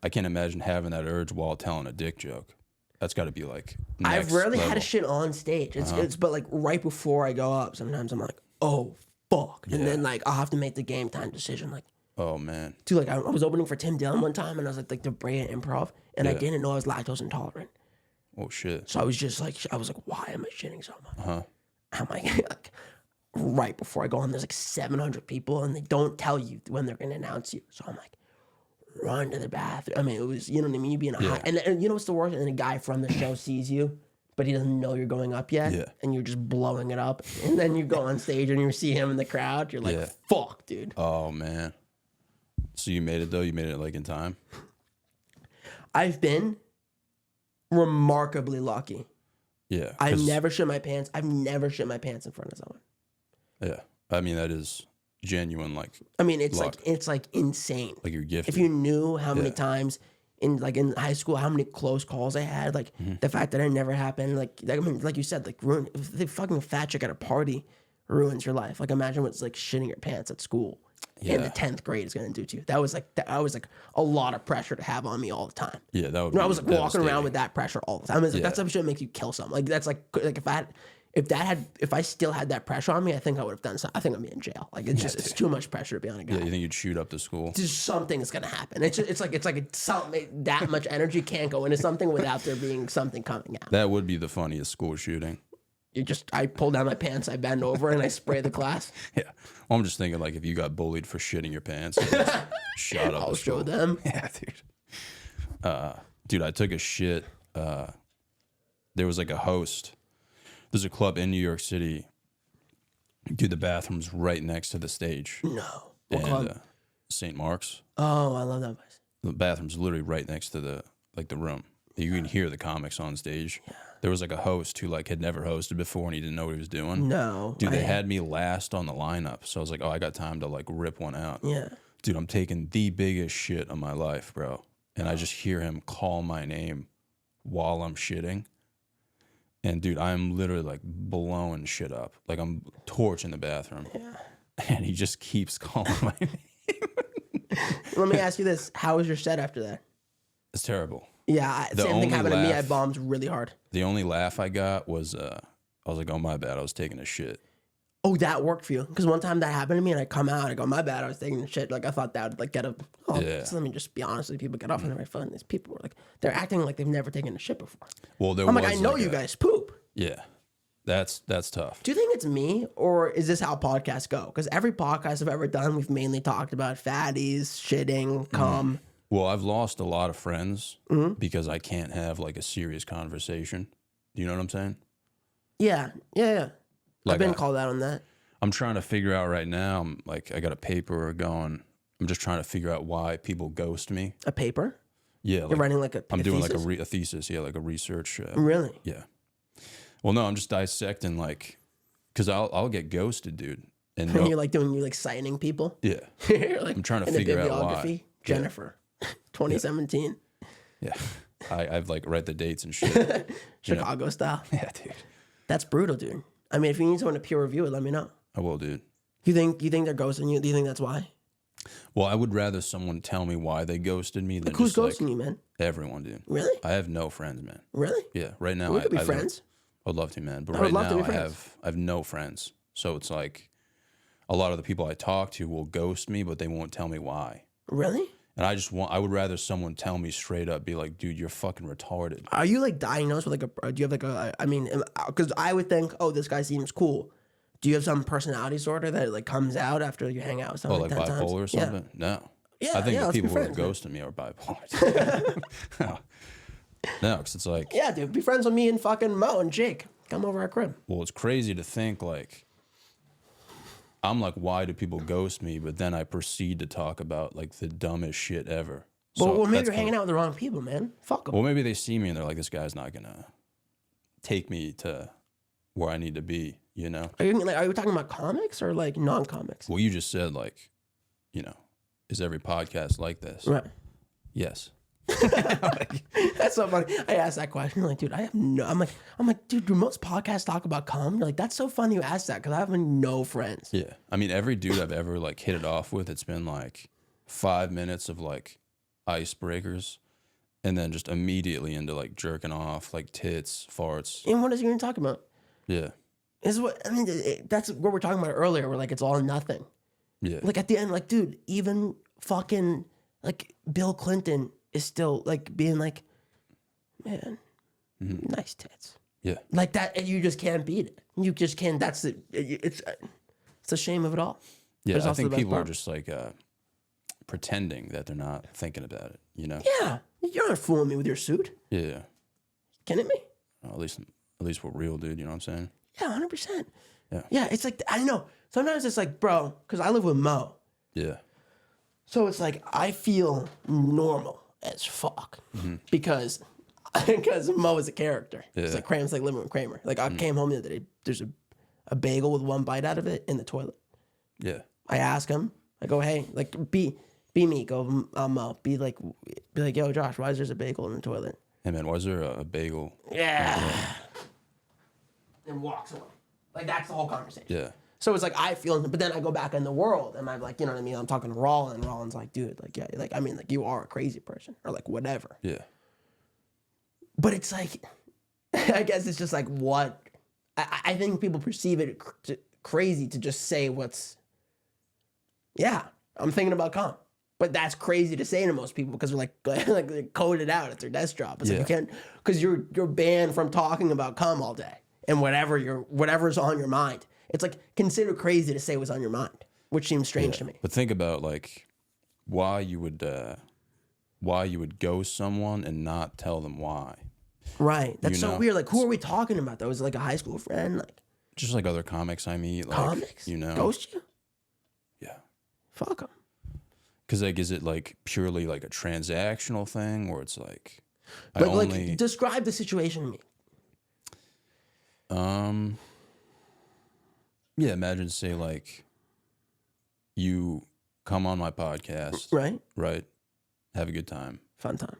I can't imagine having that urge while telling a dick joke. That's got to be like. I've next rarely had a level. shit on stage. It's but like right before I go up, sometimes I'm like, oh fuck, and then like I'll have to make the game time decision. Like, Oh man. dude, like I was opening for Tim Dillon one time, and I was like the Brea Improv, and I Yeah. didn't know I was lactose intolerant. Oh shit. So I was just like, why am I shitting so much? Uh-huh. I'm like, right before I go on, there's like 700 people, and they don't tell you when they're going to announce you. So I'm like, run to the bathroom. I mean, it was, you know what I mean? You'd be in a high, and you know what's the worst? And a guy from the show sees you, but he doesn't know you're going up yet, Yeah. and you're just blowing it up. And then you go on stage and you see him in the crowd. You're like, Yeah. fuck, dude. Oh man. So you made it though? You made it like in time? I've been remarkably lucky. Yeah. I've 'cause- never shit my pants. I've never shit my pants in front of someone. Yeah. I mean that is genuine. Like I mean, it's luck. like insane. Like you're gifted. If you knew how many Yeah. times in high school, how many close calls I had, like the fact that it never happened, like I mean, like you said, like ruin if the fucking fat chick at a party ruins your life. Like imagine what's like shitting your pants at school in the Yeah. 10th grade is gonna do to you. That was like a lot of pressure to have on me all the time. Yeah, that would. You know, be I was like walking around devastating. with that pressure all the time. I was like, Yeah. that type of shit makes you kill something. Like that's like if I still had that pressure on me, I think I would have done something. I think I'd be in jail. Like it's just it's too much pressure to be on a guy. Yeah, you think you'd shoot up the school? Just something is gonna happen. It's like something that much energy can't go into something without there being something coming out. That would be the funniest school shooting. I pull down my pants, I bend over, and I spray the class. Yeah. Well, I'm just thinking like if you got bullied for shitting your pants, you just shot up I'll the show school. them. Yeah, dude. Dude, I took a shit. There was like a host. There's a club in New York City. Dude, the bathroom's right next to the stage. No. And What club? St. Mark's. Oh, I love that place. The bathroom's literally right next to the room. You can hear the comics on stage. Yeah. There was like a host who like had never hosted before and he didn't know what he was doing. No. Dude, they had me last on the lineup. So I was like, oh, I got time to like rip one out. Yeah. Dude, I'm taking the biggest shit of my life, bro. And I just hear him call my name while I'm shitting. And dude, I'm literally like blowing shit up. Like I'm torching the bathroom. Yeah. And he just keeps calling my name. Let me ask you this: how was your set after that? It's terrible. Yeah, The same thing only happened to me. I laugh- bombed really hard. The only laugh I got was I was like, oh my bad, I was taking a shit. Oh, that worked for you? Because one time that happened to me, and I come out, I go, my bad, I was taking the shit. Like I thought that would like get up. Oh, Yeah. so let me just be honest with you. People get off on the right foot. And these people were like, they're acting like they've never taken a shit before. Well, there I'm was like, I know like you guys poop. Yeah. That's tough. Do you think it's me, or is this how podcasts go? Because every podcast I've ever done, we've mainly talked about fatties, shitting, cum. Well, I've lost a lot of friends Mm-hmm. because I can't have like a serious conversation. You know what I'm saying? Yeah. Like I've been I- called out on that. I'm trying to figure out right now. I'm like, I got a paper going. I'm just trying to figure out why people ghost me. A paper? Yeah, You're like, writing like I'm doing like thesis? a thesis. Yeah, like a research. Really? Yeah. Well, no, I'm just dissecting like, because I'll get ghosted, dude. And And you're like citing people. yeah, You're like I'm trying to in the figure out why. bibliography, Jennifer, 2017, yeah, I've like read the dates and shit. Chicago style. Yeah, dude. That's brutal, dude. I mean, if you need someone to peer review it, let me know. I will, dude. You think they're ghosting you? Do you think that's why? Well, I would rather someone tell me why they ghosted me than Like, who's just ghosting you, man? everyone, dude. Really? I have no friends, man. Really? Yeah, right now We could be I friends. I'd love to, man. But I would right love to now be friends. I have no friends. So it's like a lot of the people I talk to will ghost me, but they won't tell me why. Really? And I would rather someone tell me straight up, be like, dude, you're fucking retarded. Are you like diagnosed with like do you have like I mean, because I would think, oh, this guy seems cool. Do you have some personality disorder that like comes out after you hang out with Oh, someone like 10 times? bipolar or something? No. Yeah, I think yeah, the let's be people who are friends, man. ghosting me are bipolar. No, because it's like, Yeah, dude, be friends with me and fucking Mo and Jake. Come over our crib. well, it's crazy to think like, I'm like, why do people ghost me? But then I proceed to talk about like the dumbest shit ever. Well, maybe that's you're hanging kinda- out with the wrong people, man. Fuck them. Well, maybe they see me and they're like, this guy's not gonna take me to where I need to be, you know? Are you talking about comics or like non-comics? Well, you just said like, is every podcast like this? Right. Yes. That's so funny. I asked that question. Like, dude, I have no. I'm like, dude, do most podcasts talk about cum? You're like, that's so funny you asked that because I have no friends. Yeah. I mean, every dude I've ever like hit it off with, it's been like 5 minutes of like icebreakers and then just immediately into like jerking off, like tits, farts. And what is he going to talk about? Yeah. Is what I mean. That's what we're talking about earlier. Where like it's all or nothing. Yeah. Like at the end, like, dude, even fucking like Bill Clinton is still like being like, man, nice tits. Yeah. Like that, and you just can't beat it. You just can't. That's it. It's the shame of it all. Yeah. There's I also think the best people are part. just like pretending that they're not thinking about it, you know? Yeah, you're not fooling me with your suit. Yeah. Kidding me? Well, at least we're real, dude. You know what I'm saying? Yeah, 100%. Yeah. Yeah, it's like I know. Sometimes it's like, bro, because I live with Mo, Yeah. so it's like I feel normal as fuck because Mo is a character. It's Yeah. like Kramer's like living with Kramer. Like I came home the other day. There's a bagel with one bite out of it in the toilet. Yeah. I ask him. I go, hey, like be me. Go, Mo. Be like, yo, Josh, why is there a bagel in the toilet? Hey man, was there a bagel? Yeah. And walks away. Like that's the whole conversation. Yeah. So it's like I feel, but then I go back in the world and I'm like, you know what I mean? I'm talking to Rollin, and Rollin's like, dude, like, yeah, like, I mean, like, you are a crazy person or like whatever. Yeah. But it's like, I guess it's just like what, I think people perceive it crazy to just say what's, yeah, I'm thinking about cum. But that's crazy to say to most people because they're like they code it out at their desk job. It's like you can't, because you're banned from talking about cum all day and whatever's on your mind. It's like considered crazy to say what's on your mind, which seems strange to me. But think about like why you would ghost someone and not tell them why. Right. That's You so know? weird. Like, who are we talking about though? Is it like a high school friend? Like Just like other comics I meet, like comics? you know. Ghost you? Yeah. Fuck them. Because like, is it like purely like a transactional thing, or it's like I But only like, describe the situation to me. yeah, imagine say like you come on my podcast, Right. have a good time. Fun time.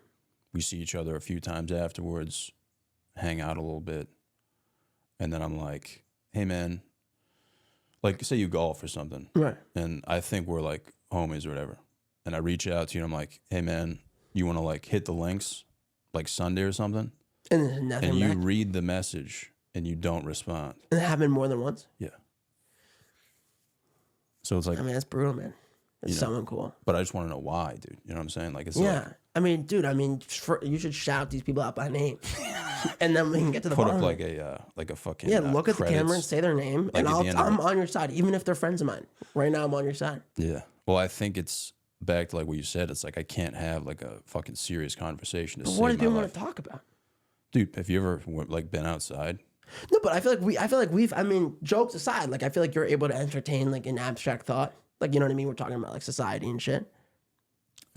We see each other a few times afterwards, hang out a little bit, and then I'm like, hey man, like say you golf or something, Right. and I think we're like homies or whatever, and I reach out to you and I'm like, hey man, you want to like hit the links like Sunday or something, And then nothing and you back. read the message and you don't respond. And it happened more than once. Yeah. So it's like, I mean, that's brutal, man. It's so uncool. but I just want to know why, dude. You know what I'm saying? Like, it's Yeah. like, I mean, dude, you should shout these people out by name. And then we can get to the put bottom. up like a fucking Yeah, look at the camera and credits. say their name, Like and at the end of I'm it. on your side, even if they're friends of mine. Right now, I'm on your side. Yeah. Well, I think it's back to like what you said. It's like I can't have like a fucking serious conversation to But save what do my people life. want to talk about? Dude, have you ever like been outside? No, but I feel like we've. I mean, jokes aside, like I feel like you're able to entertain like an abstract thought. Like you know what I mean? We're talking about like society and shit.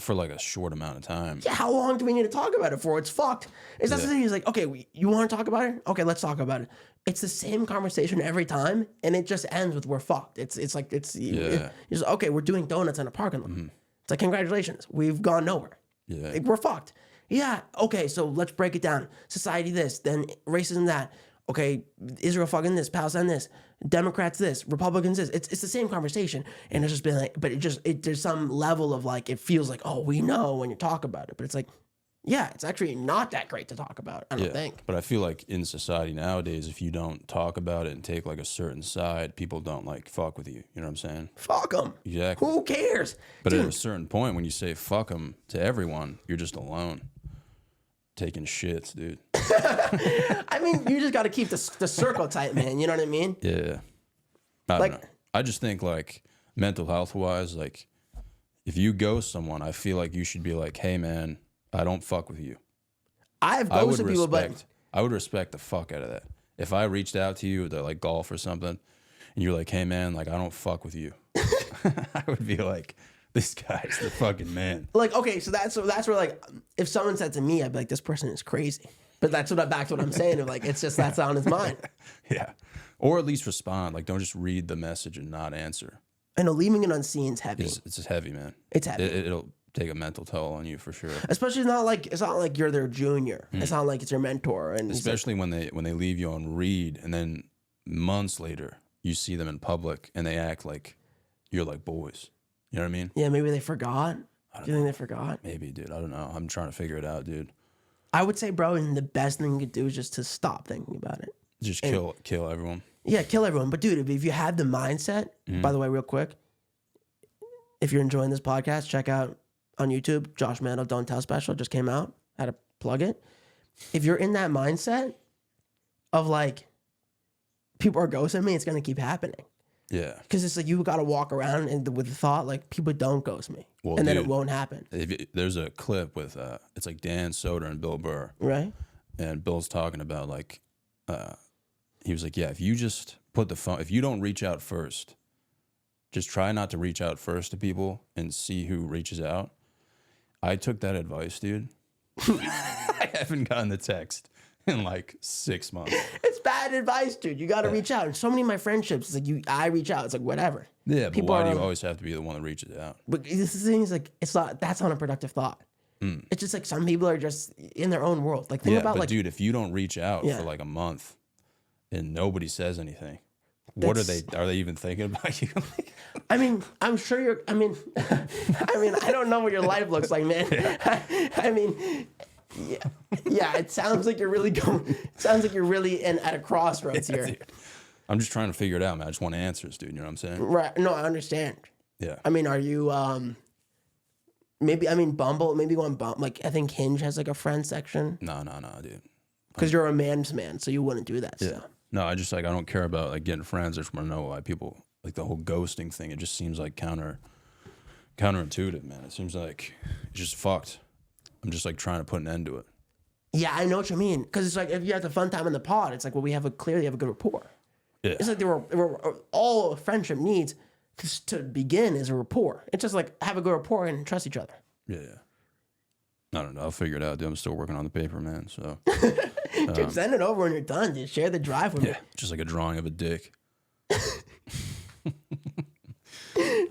for like a short amount of time. Yeah, how long do we need to talk about it for? It's fucked. It's that's the thing. He's like, okay, you want to talk about it? Okay, let's talk about it. It's the same conversation every time, and it just ends with we're fucked. It's like you're just, okay, we're doing donuts in a parking lot. It's like, congratulations, we've gone nowhere. Yeah. Like, we're fucked. Yeah, okay, so let's break it down. Society this, then racism that. Okay, Israel fucking this, Palestine this, Democrats this, Republicans this. It's the same conversation, and it's just been like, but there's some level of like, it feels like, oh, we know when you talk about it, but it's like, yeah, it's actually not that great to talk about. I don't think. But I feel like in society nowadays, if you don't talk about it and take like a certain side, people don't like fuck with you. You know what I'm saying? Fuck them. Exactly. Who cares? But at a certain point, when you say fuck them to everyone, you're just alone. Taking shits, dude. I mean, you just got to keep the circle tight, man. You know what I mean? Yeah. I don't know. I just think like mental health wise, like if you ghost someone, I feel like you should be like, hey man, I don't fuck with you. I've ghosted people, but I would respect the fuck out of that. If I reached out to you to like golf or something, and you're like, hey man, like I don't fuck with you, I would be like, this guy's the fucking man. Like, okay, so that's where like, if someone said to me, I'd be like, this person is crazy. But back to what I'm saying. Of like, it's just that's on his mind. Yeah, or at least respond. Like, don't just read the message and not answer. I know leaving it unseen is heavy. It's just heavy, man. It's heavy. It'll take a mental toll on you for sure. Especially it's not like you're their junior. It's not like it's your mentor. And especially when they leave you on read, and then months later you see them in public and they act like you're like boys. You know what I mean? Yeah, maybe they forgot. Do you think they forgot? Maybe, dude. I don't know. I'm trying to figure it out, dude. I would say, bro, and the best thing you could do is just to stop thinking about it. Just kill everyone. Yeah, kill everyone. But dude, if you have the mindset, by the way, real quick, if you're enjoying this podcast, check out on YouTube, Josh Mandl Don't Tell special just came out. How to plug it. If you're in that mindset of like, people are ghosting me, it's gonna keep happening. Yeah. Because it's like you got to walk around with the thought like people don't ghost me, well, and dude, then it won't happen. There's a clip with it's like Dan Soder and Bill Burr, Right? and Bill's talking about like, he was like, yeah, if you just put the phone, if you don't reach out first, just try not to reach out first to people and see who reaches out. I took that advice, dude. I haven't gotten the text in like 6 months. It's bad advice, dude. You got to reach out. And so many of my friendships, it's like I reach out. It's like whatever. Yeah, but why do you always have to be the one that reaches out? But this thing is like, it's not. That's not a productive thought. It's just like some people are just in their own world. Like think about but like, dude, if you don't reach out for like a month and nobody says anything, what are they? Are they even thinking about you? I mean, I'm sure you're. I mean, I don't know what your life looks like, man. I mean. Yeah, it sounds like you're really going. It sounds like you're really at a crossroads here. Dude. I'm just trying to figure it out, man. I just want answers, dude. You know what I'm saying? Right? No, I understand. Yeah. I mean, are you? Maybe Bumble. Maybe go on Bumble. Like I think Hinge has like a friend section. No, dude. Because you're a man's man, so you wouldn't do that. Yeah. Stuff. No, I don't care about like getting friends. I just want to know why people like the whole ghosting thing. It just seems like counterintuitive, man. It seems like it's just fucked. I'm just like trying to put an end to it. Yeah, I know what you mean. Because it's like if you have the fun time in the pod, it's like, well, we clearly have a good rapport. Yeah. It's like all a friendship needs to begin is a rapport. It's just like have a good rapport and trust each other. Yeah. I don't know. I'll figure it out, dude. I'm still working on the paper, man. So Dude, send it over when you're done, dude. Share the drive with me. just like a drawing of a dick.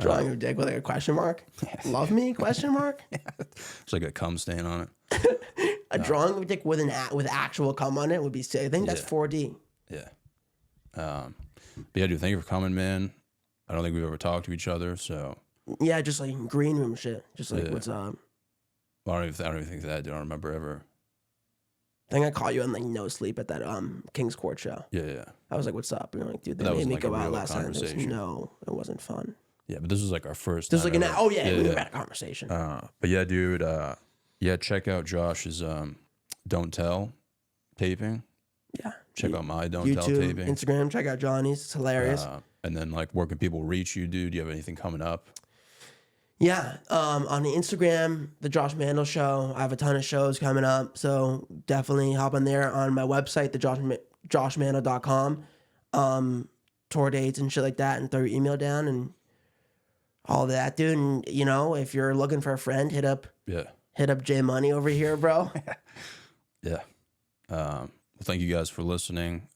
Drawing a dick with like a question mark. Love me? Question mark. It's like a cum stain on it. A drawing of a dick with actual cum on it would be sick. I think that's 4D. Yeah. But yeah, dude. Thank you for coming, man. I don't think we've ever talked to each other, so Yeah, just like green room shit. Just like what's up. I don't even think that. Dude, I don't remember ever. I think I caught you on like no sleep at that King's Court show. Yeah. I was like, "What's up?" And you're like, "Dude, they That made wasn't me like a go out real last night." conversation. No, it wasn't fun. Yeah, but this was like our first. This was like time an ever. we had a conversation. But yeah, dude. Check out Josh's Don't Tell taping. Yeah. Check out my Don't YouTube, Tell taping. Instagram. Check out Johnny's. It's hilarious. And then like, where can people reach you, dude? Do you have anything coming up? Yeah, on the Instagram, the Josh Mandl Show. I have a ton of shows coming up, so definitely hop on there. On my website, joshmandl.com, tour dates and shit like that, and throw your email down, and all that, dude. And you know, if you're looking for a friend, hit up J Money over here, bro. Yeah. Well, thank you guys for listening.